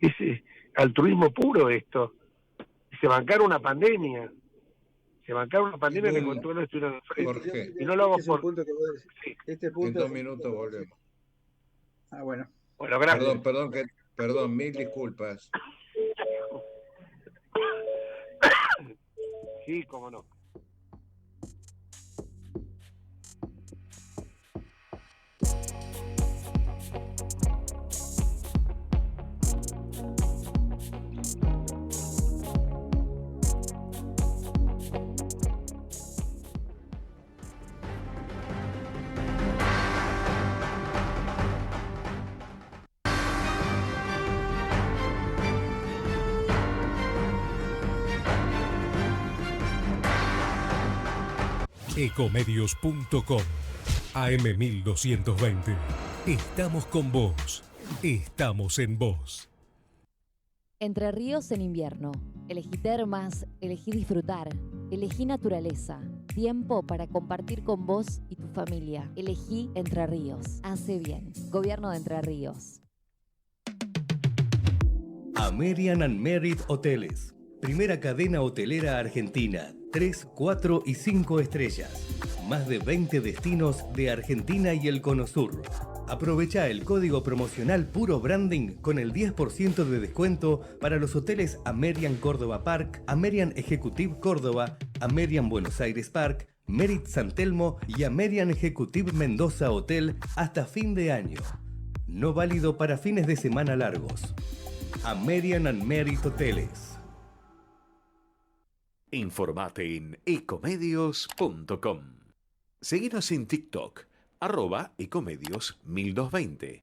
[SPEAKER 4] ese altruismo puro esto. Se bancaron una pandemia que con todo esto estuvieron enfrente.
[SPEAKER 2] Jorge,
[SPEAKER 4] Y no lo hago
[SPEAKER 3] Este es un
[SPEAKER 4] por...
[SPEAKER 3] punto que vos decís.
[SPEAKER 4] Sí.
[SPEAKER 3] Este
[SPEAKER 2] en
[SPEAKER 3] punto
[SPEAKER 2] 2
[SPEAKER 3] es un punto
[SPEAKER 2] minutos
[SPEAKER 3] que vos decís.
[SPEAKER 2] volvemos.
[SPEAKER 3] Bueno.
[SPEAKER 4] Bueno, gracias.
[SPEAKER 2] Perdón, mil disculpas.
[SPEAKER 4] Sí, cómo no.
[SPEAKER 5] Ecomedios.com AM1220. Estamos con vos. Estamos en vos.
[SPEAKER 6] Entre Ríos en invierno. Elegí termas, elegí disfrutar, elegí naturaleza. Tiempo para compartir con vos y tu familia. Elegí Entre Ríos. Hace bien. Gobierno de Entre Ríos.
[SPEAKER 7] American and Merit Hoteles. Primera cadena hotelera argentina. 3, 4 y 5 estrellas. Más de 20 destinos de Argentina y el Cono Sur. Aprovecha el código promocional Puro Branding con el 10% de descuento para los hoteles American Córdoba Park, American Executive Córdoba, American Buenos Aires Park, Merit San Telmo y American Executive Mendoza Hotel hasta fin de año. No válido para fines de semana largos. American and Merit Hoteles.
[SPEAKER 8] Informate en ecomedios.com. Seguinos en TikTok, @ecomedios1220.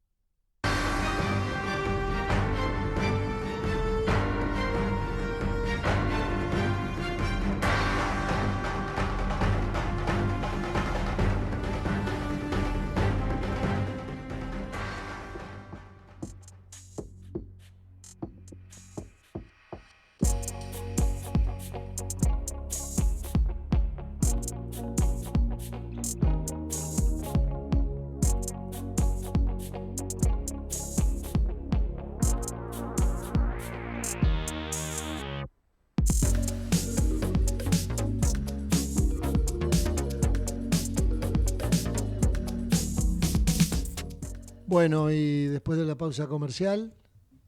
[SPEAKER 1] Bueno, y después de la pausa comercial,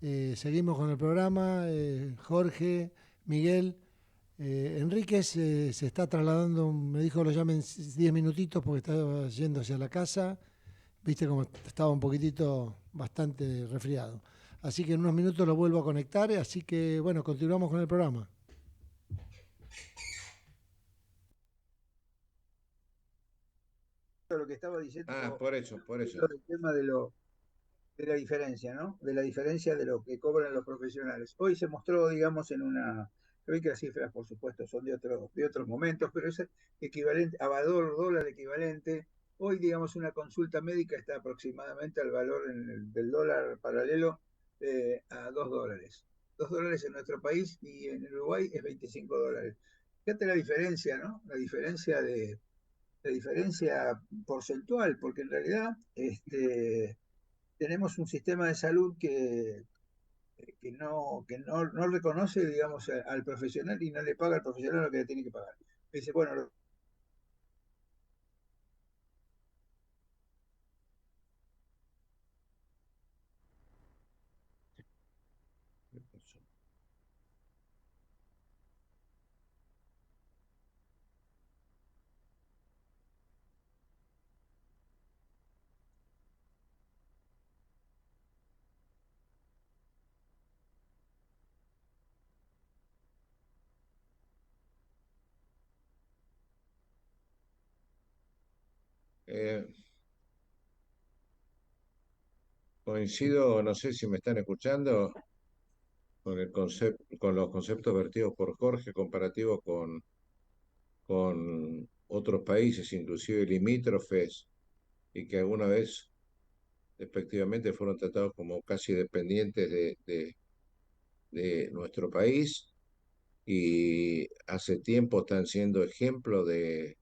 [SPEAKER 1] seguimos con el programa. Jorge, Miguel, Enríquez se está trasladando, me dijo lo llamen 10 minutitos porque estaba yendo hacia la casa. Viste como estaba un poquitito bastante resfriado. Así que en unos minutos lo vuelvo a conectar, así que bueno, continuamos con el programa.
[SPEAKER 3] Lo que estaba diciendo
[SPEAKER 2] Por eso.
[SPEAKER 3] el tema de de la diferencia, ¿no? De la diferencia de lo que cobran los profesionales. Hoy se mostró, digamos, en una, creo que las cifras, por supuesto, son de otros momentos, pero es equivalente, a valor dólar equivalente. Hoy, digamos, una consulta médica está aproximadamente al valor del dólar paralelo a $2. $2 en nuestro país y en Uruguay es $25. Fíjate la diferencia, ¿no? La diferencia porcentual, porque en realidad tenemos un sistema de salud que no reconoce, digamos, al profesional y no le paga al profesional lo que le tiene que pagar. Dice, bueno,
[SPEAKER 2] Eh, Coincido, no sé si me están escuchando, con los conceptos vertidos por Jorge, comparativos con otros países, inclusive limítrofes, y que alguna vez efectivamente fueron tratados como casi dependientes de nuestro país y hace tiempo están siendo ejemplo de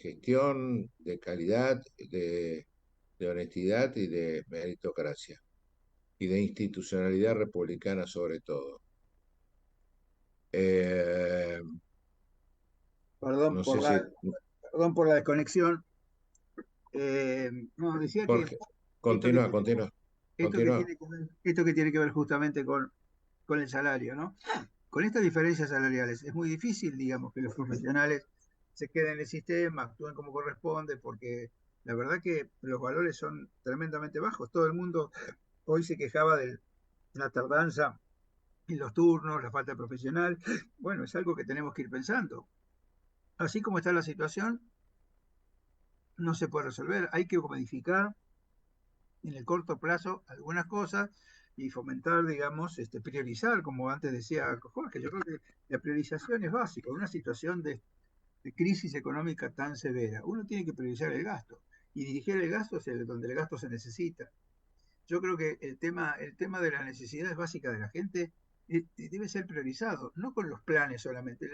[SPEAKER 2] gestión, de calidad, de honestidad y de meritocracia y de institucionalidad republicana sobre todo. Eh,
[SPEAKER 3] perdón
[SPEAKER 2] no
[SPEAKER 3] por
[SPEAKER 2] sé si...
[SPEAKER 3] la, perdón por la desconexión. No, decía que
[SPEAKER 2] Jorge,
[SPEAKER 3] esto que
[SPEAKER 2] continúa,
[SPEAKER 3] tiene,
[SPEAKER 2] continúa,
[SPEAKER 3] esto que
[SPEAKER 2] continúa.
[SPEAKER 3] tiene que ver, esto que tiene que ver justamente con el salario, ¿no? Con estas diferencias salariales es muy difícil, digamos, que los profesionales se queden en el sistema, actúen como corresponde, porque la verdad que los valores son tremendamente bajos. Todo el mundo hoy se quejaba de la tardanza en los turnos, la falta de profesional. Bueno, es algo que tenemos que ir pensando. Así como está la situación, no se puede resolver. Hay que modificar en el corto plazo algunas cosas y fomentar, digamos, priorizar, como antes decía Jorge. Yo creo que la priorización es básica. En una situación de crisis económica tan severa, uno tiene que priorizar el gasto y dirigir el gasto hacia donde el gasto se necesita. Yo creo que el tema de las necesidades básicas de la gente debe ser priorizado, no con los planes solamente.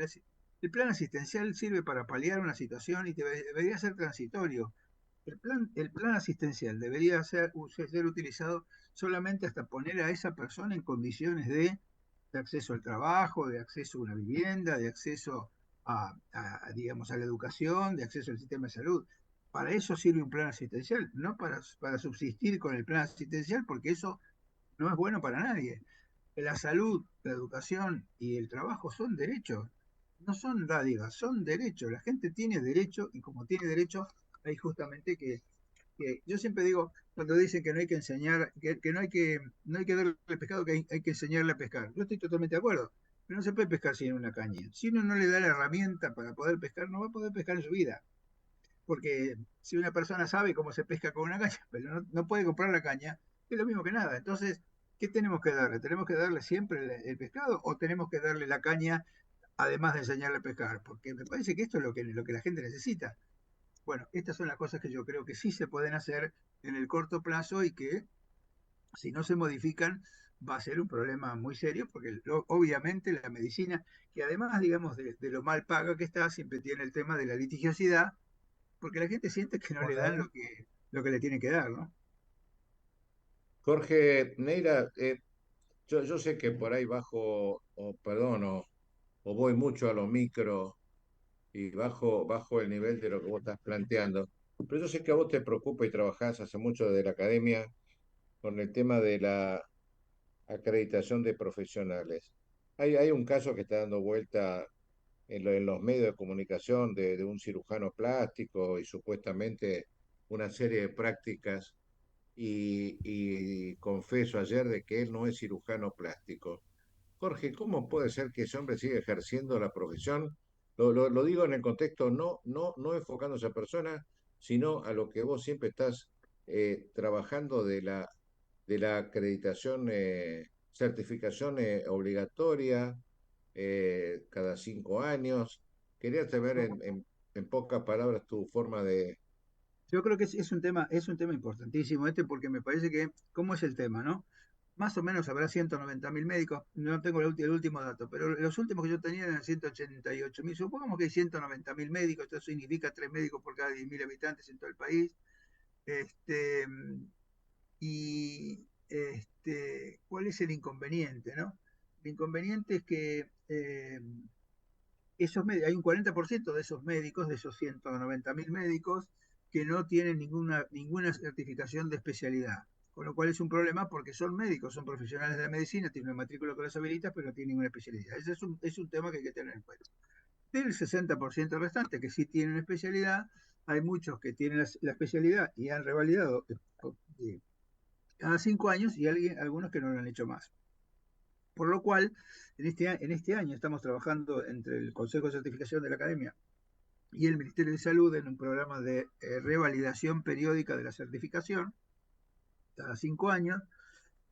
[SPEAKER 3] El plan asistencial sirve para paliar una situación y debería ser transitorio. El plan asistencial debería ser utilizado solamente hasta poner a esa persona en condiciones de acceso al trabajo, de acceso a una vivienda, de acceso digamos, a la educación, de acceso al sistema de salud. Para eso sirve un plan asistencial, no para subsistir con el plan asistencial, porque eso no es bueno para nadie. La salud, la educación y el trabajo son derechos, no son dádivas, son derechos. La gente tiene derecho y como tiene derecho, hay justamente que yo siempre digo, cuando dicen que no hay que enseñar, que no hay que darle pescado, que hay que enseñarle a pescar. Yo estoy totalmente de acuerdo, pero no se puede pescar sin una caña. Si uno no le da la herramienta para poder pescar, no va a poder pescar en su vida. Porque si una persona sabe cómo se pesca con una caña, pero no puede comprar la caña, es lo mismo que nada. Entonces, ¿qué tenemos que darle? ¿Tenemos que darle siempre el pescado o tenemos que darle la caña además de enseñarle a pescar? Porque me parece que esto es lo que la gente necesita. Bueno, estas son las cosas que yo creo que sí se pueden hacer en el corto plazo y que si no se modifican va a ser un problema muy serio porque obviamente la medicina, que además, digamos, de lo mal paga que está, siempre tiene el tema de la litigiosidad, porque la gente siente que no le dan lo que le tiene que dar, ¿no?
[SPEAKER 2] Jorge Neira, yo sé que por ahí bajo, o perdón, o voy mucho a lo micro y bajo el nivel de lo que vos estás planteando, pero yo sé que a vos te preocupa y trabajás hace mucho desde la academia con el tema de la acreditación de profesionales. Hay un caso que está dando vuelta en los medios de comunicación de un cirujano plástico y supuestamente una serie de prácticas y confeso ayer de que él no es cirujano plástico. Jorge, ¿cómo puede ser que ese hombre siga ejerciendo la profesión? Lo digo en el contexto no enfocando a esa persona, sino a lo que vos siempre estás trabajando de la acreditación, certificación obligatoria cada 5 años. Quería saber en pocas palabras tu forma de...
[SPEAKER 3] Yo creo que es un tema importantísimo este porque me parece que, ¿cómo es el tema, no? Más o menos habrá 190.000 médicos, no tengo el último dato, pero los últimos que yo tenía eran 188.000. Supongamos que hay 190.000 médicos, esto significa 3 médicos por cada 10.000 habitantes en todo el país. Este, ¿Cuál es el inconveniente, no? El inconveniente es que hay un 40% de esos médicos, de esos 190.000 médicos, que no tienen ninguna certificación de especialidad. Con lo cual es un problema porque son médicos, son profesionales de la medicina, tienen una matrícula que los habilita, pero no tienen ninguna especialidad. Ese es un tema que hay que tener en cuenta. Del 60% restante que sí tienen especialidad, hay muchos que tienen la especialidad y han revalidado cada 5 años y algunos que no lo han hecho más. Por lo cual, en este año estamos trabajando entre el Consejo de Certificación de la Academia y el Ministerio de Salud en un programa de revalidación periódica de la certificación cada 5 años,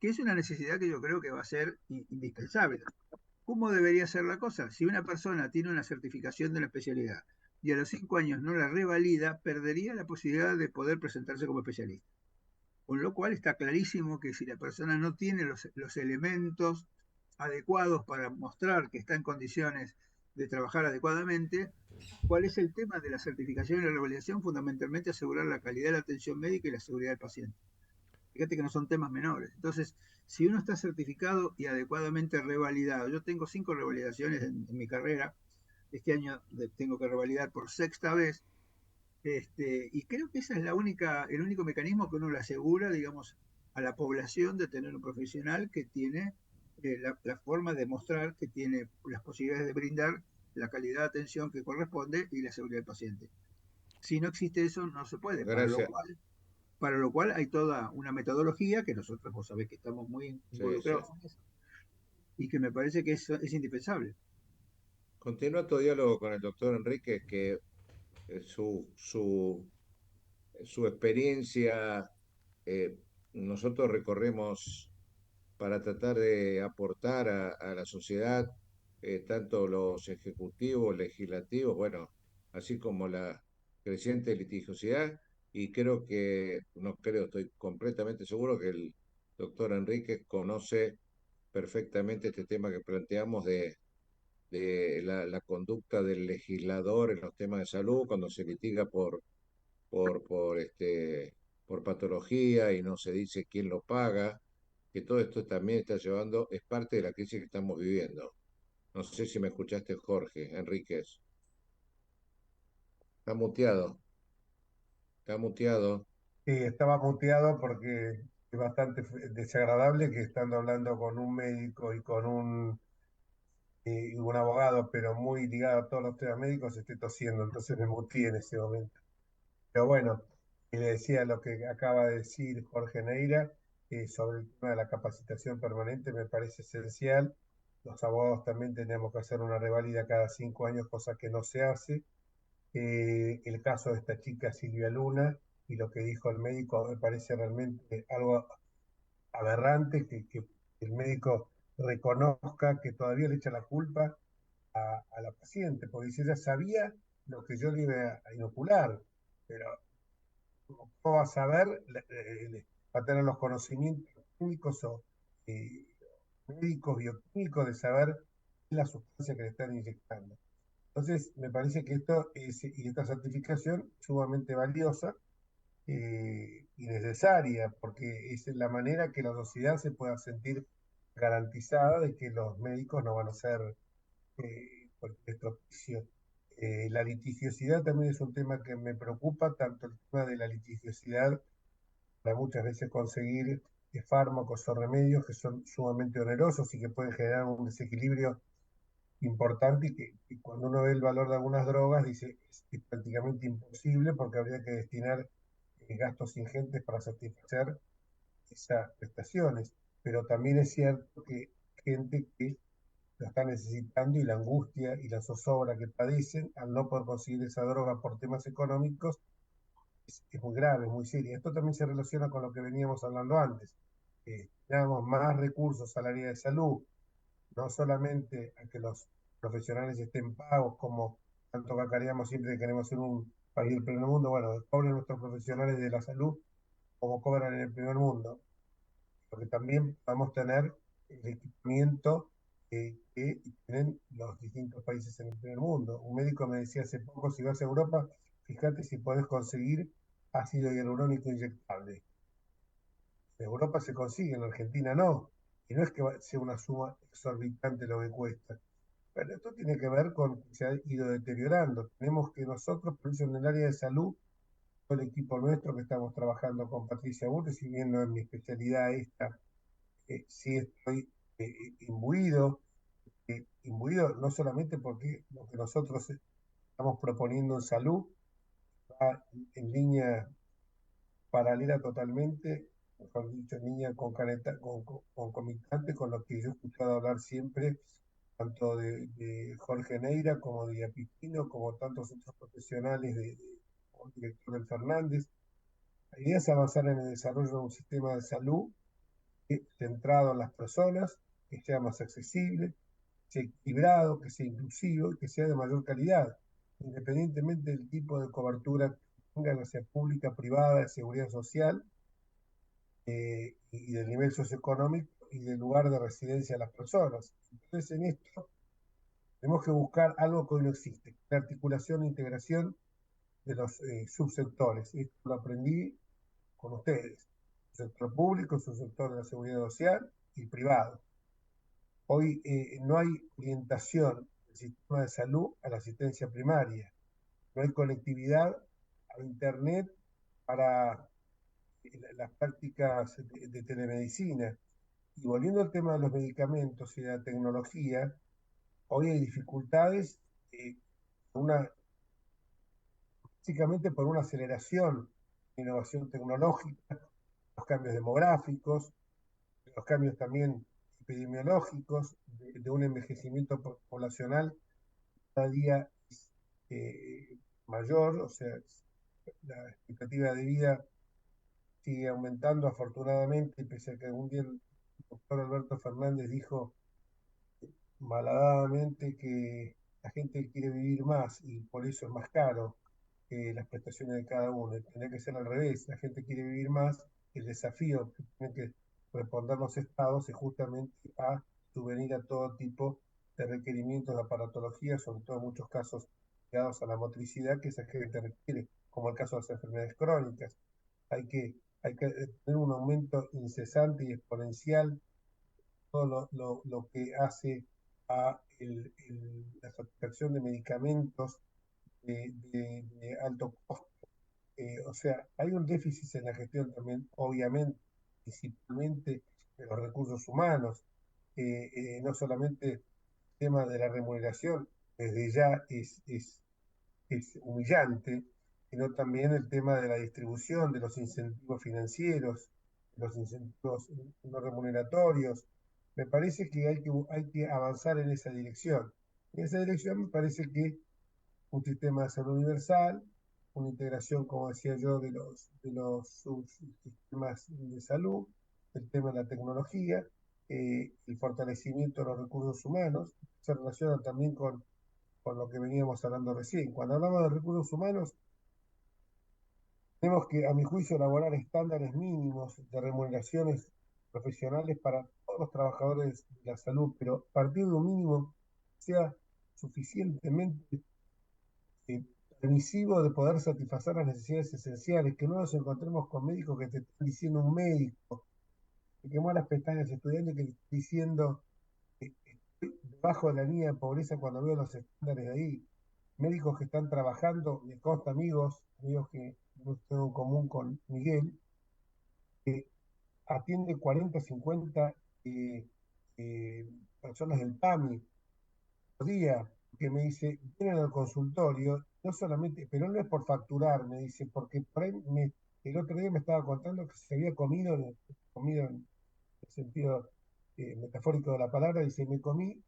[SPEAKER 3] que es una necesidad que yo creo que va a ser indispensable. ¿Cómo debería ser la cosa? Si una persona tiene una certificación de la especialidad y a los 5 años no la revalida, perdería la posibilidad de poder presentarse como especialista. Con lo cual está clarísimo que si la persona no tiene los elementos adecuados para mostrar que está en condiciones de trabajar adecuadamente, ¿cuál es el tema de la certificación y la revalidación? Fundamentalmente asegurar la calidad de la atención médica y la seguridad del paciente. Fíjate que no son temas menores. Entonces, si uno está certificado y adecuadamente revalidado, yo tengo 5 revalidaciones en mi carrera, este año tengo que revalidar por 6ª vez, y creo que esa es el único mecanismo que uno le asegura, digamos, a la población de tener un profesional que tiene la forma de mostrar que tiene las posibilidades de brindar la calidad de atención que corresponde y la seguridad del paciente. Si no existe eso, no se puede,
[SPEAKER 2] Gracias.
[SPEAKER 3] para lo cual hay toda una metodología que nosotros, vos sabés que estamos muy
[SPEAKER 2] Sí, sí.
[SPEAKER 3] involucrados en eso, y que me parece que es indispensable.
[SPEAKER 2] Continúa tu diálogo con el doctor Enrique, que eh, su, su, su experiencia eh, nosotros recorremos para tratar de aportar a la sociedad, tanto los ejecutivos, legislativos, bueno, así como la creciente litigiosidad, y creo que, no creo, estoy completamente seguro que el doctor Enrique conoce perfectamente este tema que planteamos de la conducta del legislador en los temas de salud cuando se litiga por patología y no se dice quién lo paga, que todo esto también está llevando, es parte de la crisis que estamos viviendo. No sé si me escuchaste, Jorge Enríquez. Está muteado, está muteado.
[SPEAKER 9] Sí, estaba muteado porque es bastante desagradable que estando hablando con un médico y un abogado, pero muy ligado a todos los temas médicos, esté tosiendo, entonces me muteé en ese momento. Pero bueno, y le decía lo que acaba de decir Jorge Neira sobre el tema de la capacitación permanente, me parece esencial. Los abogados también tenemos que hacer una reválida cada 5 años, cosa que no se hace. El caso de esta chica Silvia Luna y lo que dijo el médico me parece realmente algo aberrante, que el médico reconozca que todavía le echa la culpa a la paciente, porque si ella sabía lo que yo le iba a inocular, pero ¿cómo va a saber, va a tener los conocimientos técnicos o eh, médicos, bioquímicos de saber la sustancia que le están inyectando? Entonces, me parece que y esta certificación es sumamente valiosa y necesaria, porque es la manera que la sociedad se pueda sentir garantizada de que los médicos no van a ser cualquier estropicio. La litigiosidad también es un tema que me preocupa, tanto el tema de la litigiosidad para muchas veces conseguir fármacos o remedios que son sumamente onerosos y que pueden generar un desequilibrio importante y cuando uno ve el valor de algunas drogas dice es prácticamente imposible porque habría que destinar gastos ingentes para satisfacer esas prestaciones. Pero también es cierto que gente que lo está necesitando y la angustia y la zozobra que padecen al no poder conseguir esa droga por temas económicos es muy grave, es muy seria. Esto también se relaciona con lo que veníamos hablando antes. Damos más recursos al área de salud, no solamente a que los profesionales estén pagos, como tanto cacareamos siempre que queremos ser un país del primer mundo. Bueno, cobren nuestros profesionales de la salud como cobran en el primer mundo, porque también podemos tener el equipamiento que tienen los distintos países en el primer mundo. Un médico me decía hace poco, si vas a Europa, fíjate si podés conseguir ácido hialurónico inyectable. En Europa se consigue, en Argentina no. Y no es que sea una suma exorbitante lo que cuesta. Pero esto tiene que ver con que se ha ido deteriorando. Tenemos que nosotros, por eso en el área de salud, todo el equipo nuestro que estamos trabajando con Patricia Burri, si bien no es mi especialidad esta, sí estoy imbuido no solamente porque lo que nosotros estamos proponiendo en salud va en línea paralela totalmente, mejor dicho, en línea concomitante con lo que yo he escuchado hablar siempre, tanto de Jorge Neira como de Apitino, como tantos otros profesionales, como el director del Fernández. La idea es avanzar en el desarrollo de un sistema de salud centrado en las personas, que sea más accesible, que sea equilibrado, que sea inclusivo y que sea de mayor calidad, independientemente del tipo de cobertura que tenga, ya sea pública, privada, de seguridad social, y del nivel socioeconómico y del lugar de residencia de las personas. Entonces, en esto tenemos que buscar algo que hoy no existe, la articulación e integración de los subsectores. Esto lo aprendí con ustedes. El sector público, el subsector de la seguridad social y privado. Hoy no hay orientación del sistema de salud a la asistencia primaria. No hay conectividad a Internet para las prácticas de telemedicina. Y volviendo al tema de los medicamentos y de la tecnología, hoy hay dificultades, básicamente por una aceleración de innovación tecnológica, los cambios demográficos, los cambios también epidemiológicos, de un envejecimiento poblacional cada día es mayor, o sea, la expectativa de vida sigue aumentando afortunadamente, pese a que algún día el doctor Alberto Fernández dijo malhadadamente que la gente quiere vivir más y por eso es más caro las prestaciones de cada uno. Tendría que ser al revés, la gente quiere vivir más, el desafío que tienen que responder los estados es justamente a subvenir a todo tipo de requerimientos de aparatología, sobre todo en muchos casos ligados a la motricidad que esa gente requiere, como el caso de las enfermedades crónicas. Hay que, hay que tener un aumento incesante y exponencial todo lo que hace a la satisfacción de medicamentos de alto costo. O sea, hay un déficit en la gestión también, obviamente, principalmente de los recursos humanos, no solamente el tema de la remuneración, desde ya es humillante, sino también el tema de la distribución de los incentivos financieros, los incentivos no remuneratorios. Me parece que hay que avanzar en esa dirección. En esa dirección me parece que un sistema de salud universal, una integración, como decía yo, de los subsistemas de salud, el tema de la tecnología, el fortalecimiento de los recursos humanos, se relaciona también con lo que veníamos hablando recién. Cuando hablamos de recursos humanos, tenemos que, a mi juicio, elaborar estándares mínimos de remuneraciones profesionales para todos los trabajadores de la salud, pero a partir de un mínimo sea suficientemente permisivo de poder satisfacer las necesidades esenciales, que no nos encontremos con médicos que te están diciendo un médico, que quemó las pestañas estudiando, que te está diciendo que estoy debajo de la línea de pobreza cuando veo los estándares de ahí. Médicos que están trabajando, me consta amigos que tengo en común con Miguel, que atiende 40, 50 personas del PAMI por día, que me dice, vienen al consultorio, no solamente, pero no es por facturar, me dice, porque por ahí el otro día me estaba contando que se había comido en el sentido metafórico de la palabra, dice, me comí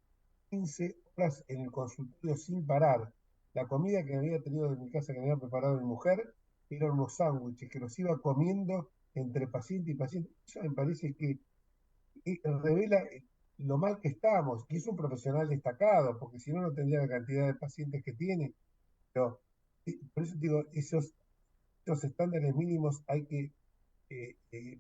[SPEAKER 9] 15 horas en el consultorio sin parar. La comida que había tenido en mi casa, que me había preparado mi mujer, eran unos sándwiches que los iba comiendo entre paciente y paciente. Eso me parece que revela lo mal que estamos, y es un profesional destacado, porque si no, no tendría la cantidad de pacientes que tiene. Pero por eso digo, esos estándares mínimos hay que eh, eh,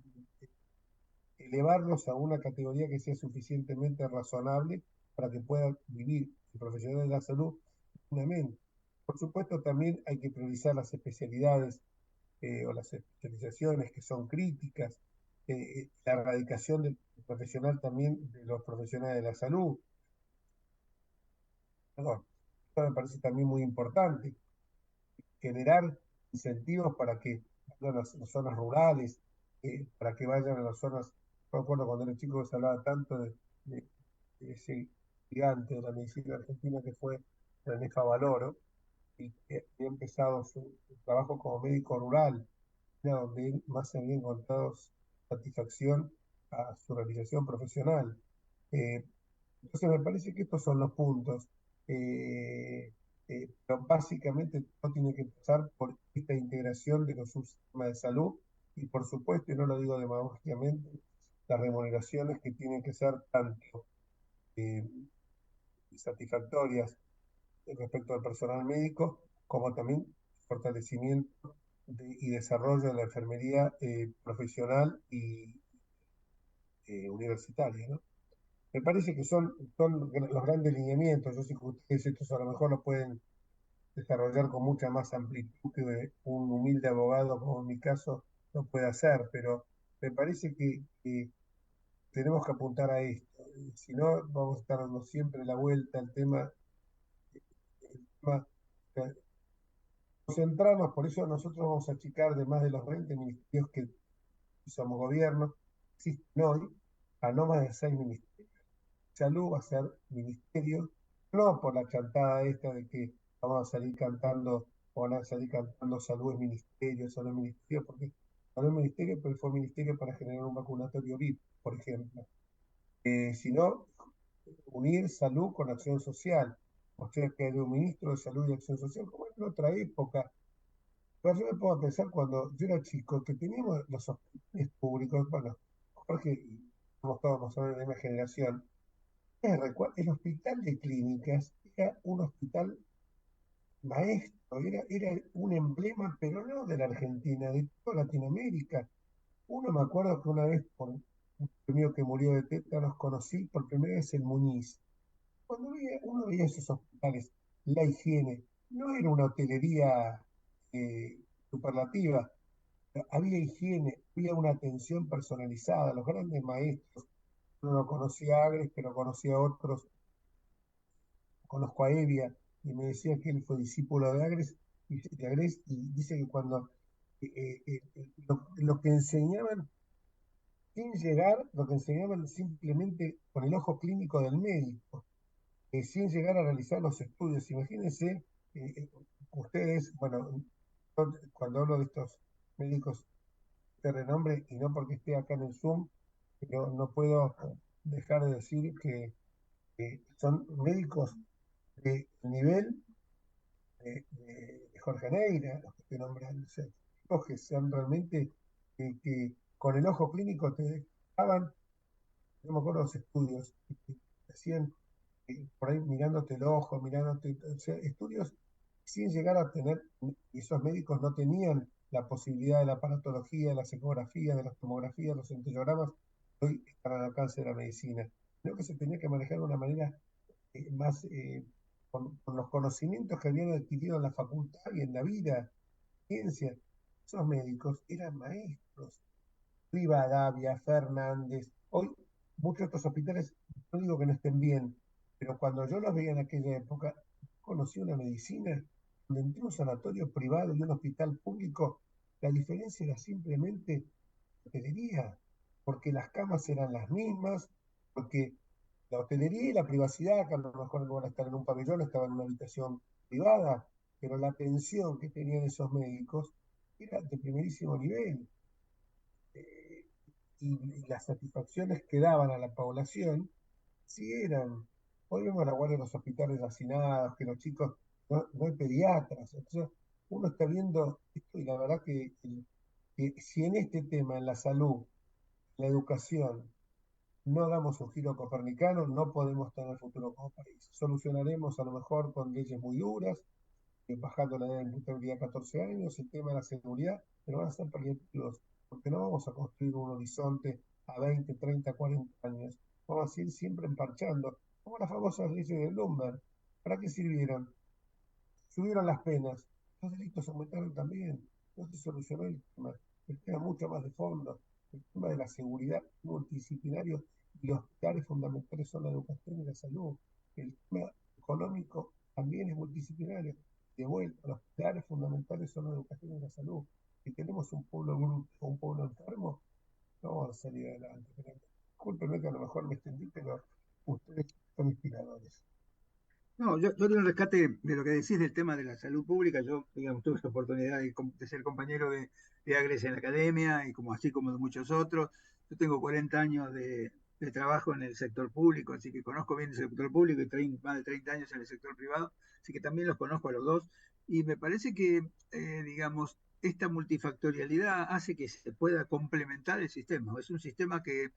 [SPEAKER 9] elevarlos a una categoría que sea suficientemente razonable para que pueda vivir el profesional de la salud dignamente. Por supuesto, también hay que priorizar las especialidades o las especializaciones que son críticas, la erradicación del profesional también de los profesionales de la salud. Perdón, esto me parece también muy importante, generar incentivos para que vayan a las zonas rurales, para que vayan a las zonas. Yo recuerdo cuando era chico se hablaba tanto de ese gigante de la medicina argentina que fue René Favaloro, y que había empezado su trabajo como médico rural, donde él más se había encontrado satisfacción a su realización profesional. Eh, entonces me parece que estos son los puntos, pero básicamente todo tiene que pasar por esta integración de los subsistemas de salud y por supuesto, y no lo digo demagógicamente, las remuneraciones que tienen que ser tanto eh, satisfactorias respecto al personal médico, como también fortalecimiento y desarrollo de la enfermería profesional y universitaria, ¿no? Me parece que son los grandes lineamientos. Yo sé que ustedes estos a lo mejor lo pueden desarrollar con mucha más amplitud que un humilde abogado, como en mi caso, lo puede hacer, pero me parece que tenemos que apuntar a esto. Si no, vamos a estar dando siempre la vuelta al tema, concentrarnos, por eso nosotros vamos a achicar de más de los 20 ministerios que somos gobierno, existen hoy, a no más de 6 ministerios. Salud va a ser ministerio, no por la chantada esta de que vamos a salir cantando, o van a salir cantando salud es ministerio, porque salud es ministerio, pero fue ministerio para generar un vacunatorio VIP, por ejemplo. Sino unir salud con acción social. O sea, que haya un ministro de salud y acción social, como en otra época. Pero yo me pongo a pensar cuando yo era chico, que teníamos los hospitales públicos, bueno, Jorge, y somos todos más o menos de la misma generación, el hospital de clínicas era un hospital maestro, era un emblema, pero no de la Argentina, de toda Latinoamérica. Uno me acuerdo que una vez, por un mío que murió de tétanos, conocí por primera vez el Muñiz. Cuando uno veía esos hospitales, la higiene, no era una hotelería superlativa, había higiene, había una atención personalizada, los grandes maestros. Uno no conocía a Agres, pero conocía a otros. Conozco a Evia y me decía que él fue discípulo de Agres, y dice que cuando lo que enseñaban sin llegar, lo que enseñaban simplemente con el ojo clínico del médico, sin llegar a realizar los estudios. Imagínense ustedes, bueno, cuando hablo de estos médicos de renombre, y no porque esté acá en el Zoom, pero no puedo dejar de decir que son médicos de nivel de Jorge Neira, los que estoy nombrando, o sea, que sean realmente que con el ojo clínico te daban, no me acuerdo los estudios, que hacían por ahí mirándote el ojo, mirándote, o sea, estudios sin llegar a tener, y esos médicos no tenían la posibilidad de la aparatología, de las ecografías, de las tomografías, de los enterogramas, hoy están al alcance de la medicina. Creo que se tenía que manejar de una manera más con los conocimientos que habían adquirido en la facultad y en la vida, ciencia. Esos médicos eran maestros. Rivadavia, Fernández. Hoy muchos de estos hospitales, no digo que no estén bien, pero cuando yo los veía en aquella época, conocí una medicina donde entre un sanatorio privado y un hospital público, la diferencia era simplemente hotelería, porque las camas eran las mismas, porque la hotelería y la privacidad, que a lo mejor no van a estar en un pabellón, estaban en una habitación privada, pero la atención que tenían esos médicos era de primerísimo nivel. Eh, y las satisfacciones que daban a la población, sí eran. Hoy vemos la guardia de los hospitales hacinados, que los chicos, no hay pediatras. Entonces, uno está viendo esto y la verdad que si en este tema, en la salud, la educación, no damos un giro copernicano, no podemos tener futuro como país. Solucionaremos a lo mejor con leyes muy duras, bajando la edad de imputabilidad a 14 años, el tema de la seguridad, pero van a ser paliativos, porque no vamos a construir un horizonte a 20, 30, 40 años. Vamos a ir siempre emparchando, como las famosas leyes de Bloomberg. ¿Para qué sirvieron? Subieron las penas, los delitos aumentaron también, no se solucionó el tema mucho más de fondo, el tema de la seguridad multidisciplinario y los pilares fundamentales son la educación y la salud. El tema económico también es multidisciplinario. De vuelta, los pilares fundamentales son la educación y la salud. Si tenemos un pueblo bruto o un pueblo enfermo, no vamos a salir adelante. Discúlpenme que a lo mejor me extendí, pero ustedes son inspiradores.
[SPEAKER 3] No, yo doy un rescate de lo que decís del tema de la salud pública. Yo, digamos, tuve la oportunidad de ser compañero de Agres en la academia y como así como de muchos otros. Yo tengo 40 años de trabajo en el sector público, así que conozco bien el sector público y más de 30 años en el sector privado, así que también los conozco a los dos. Y me parece que, digamos, esta multifactorialidad hace que se pueda complementar el sistema. Es un sistema que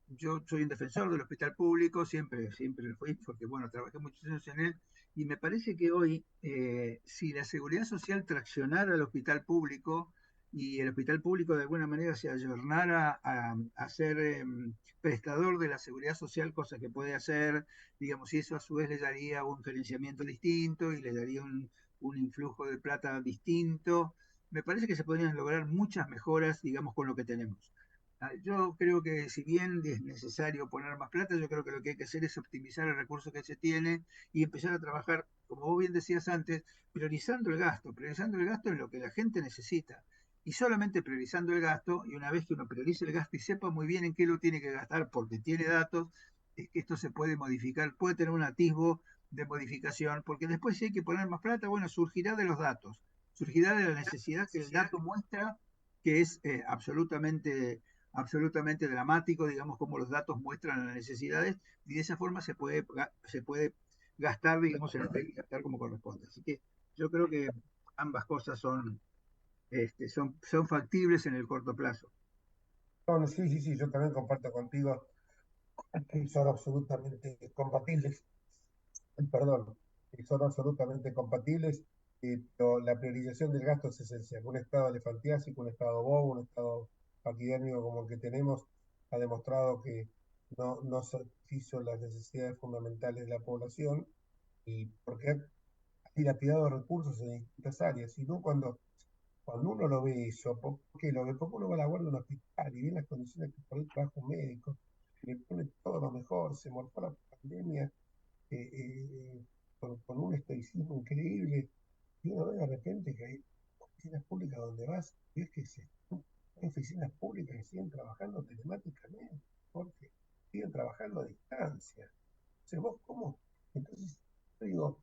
[SPEAKER 3] yo soy un defensor del hospital público, siempre lo fui, porque bueno, trabajé muchos años en él, y me parece que hoy, si la seguridad social traccionara al hospital público y el hospital público de alguna manera se ayornara a ser prestador de la seguridad social, cosa que puede hacer, digamos, y eso a su vez le daría un gerenciamiento distinto y le daría un influjo de plata distinto, me parece que se podrían lograr muchas mejoras, digamos, con lo que tenemos. Yo creo que si bien es necesario poner más plata, yo creo que lo que hay que hacer es optimizar el recurso que se tiene y empezar a trabajar, como vos bien decías antes, priorizando el gasto en lo que la gente necesita. Y solamente priorizando el gasto, y una vez que uno priorice el gasto y sepa muy bien en qué lo tiene que gastar porque tiene datos, es que esto se puede modificar, puede tener un atisbo de modificación, porque después si hay que poner más plata, bueno, surgirá de los datos, surgirá de la necesidad que el dato muestra, que es absolutamente dramático, digamos, como los datos muestran las necesidades, y de esa forma se puede gastar, digamos, en lo que hay que gastar como corresponde. Así que yo creo que ambas cosas son factibles en el corto plazo.
[SPEAKER 9] No, sí, sí, sí, yo también comparto contigo que son absolutamente compatibles, perdón, que son absolutamente compatibles, pero la priorización del gasto es esencial. Un Estado elefantiásico, un Estado bobo, un Estado paquidérmico como el que tenemos, ha demostrado que no satisfizo las necesidades fundamentales de la población y porque ha dilapidado recursos en distintas áreas, y no cuando uno lo ve eso, ¿por qué lo ve? Porque uno va a la guardia de un hospital y ve las condiciones que por ahí trabaja un médico, le pone todo lo mejor, se morfó la pandemia con un estoicismo increíble, y uno ve de repente que hay oficinas públicas donde vas, ves que hay oficinas públicas que siguen trabajando telemáticamente, porque siguen trabajando a distancia. Entonces, vos, ¿cómo? Entonces, yo digo,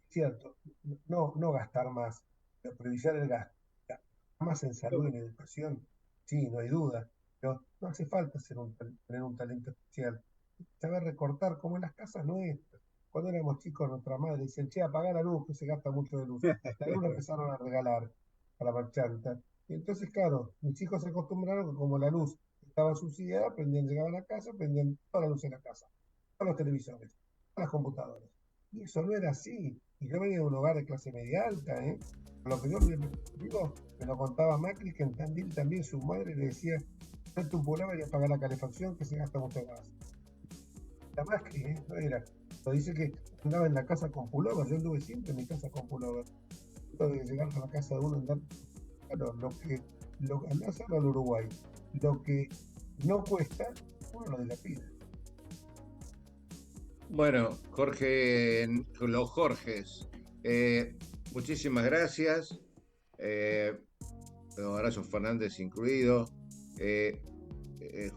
[SPEAKER 9] cierto, no gastar más, pero priorizar el gasto, más en salud y en educación, sí, no hay duda, pero no hace falta tener un talento especial, saber recortar, como en las casas nuestras. Cuando éramos chicos, nuestra madre decía, che, apaga la luz, que se gasta mucho de luz. La luz la empezaron a regalar a la marchanta. Y entonces, claro, mis hijos se acostumbraron que como la luz estaba subsidiada, llegaban a casa, prendían toda la luz en la casa, todos los televisores, todas las computadoras. Y eso no era así. Y yo venía de un hogar de clase media alta, ¿eh? Lo que yo digo, me lo contaba Macri, que en Tandil también su madre le decía, ponete un pullover y apagar la calefacción, que se gasta mucho gas. La Macri, ¿eh? No era. Lo dice que andaba en la casa con pullover, yo anduve siempre en mi casa con pullover. De llegar a la casa de uno, andar, claro, andar solo al Uruguay, lo que no cuesta, uno lo dilapida.
[SPEAKER 2] Bueno, Jorge, los Jorges, muchísimas gracias. Horacio Fernández incluido.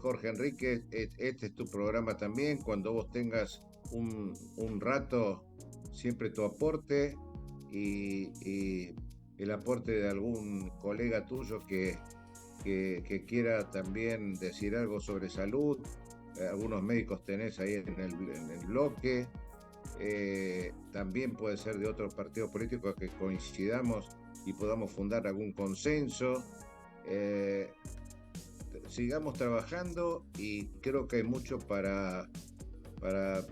[SPEAKER 2] Jorge Enrique, este es tu programa también. Cuando vos tengas un rato, siempre tu aporte y el aporte de algún colega tuyo que quiera también decir algo sobre salud. Algunos médicos tenés ahí en el bloque. también puede ser de otros partidos políticos que coincidamos y podamos fundar algún consenso. Sigamos trabajando y creo que hay mucho para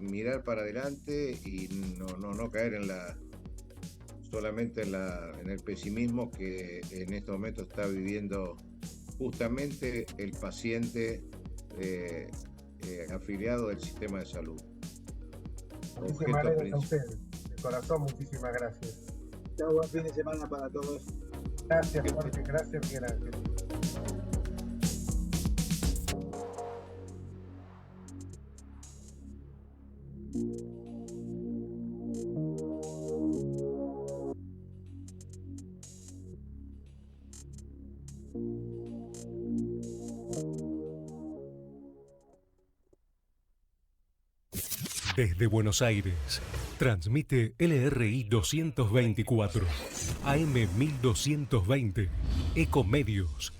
[SPEAKER 2] mirar para adelante y no caer solamente en el pesimismo que en este momento está viviendo justamente el paciente afiliado del sistema de salud.
[SPEAKER 9] Muchísimas gracias a ustedes. De corazón, muchísimas gracias.
[SPEAKER 3] Chao, buen fin de semana para todos.
[SPEAKER 9] Gracias, Jorge. Gracias, Miguel Ángel.
[SPEAKER 5] Desde Buenos Aires, transmite LRI 224, AM 1220, Ecomedios.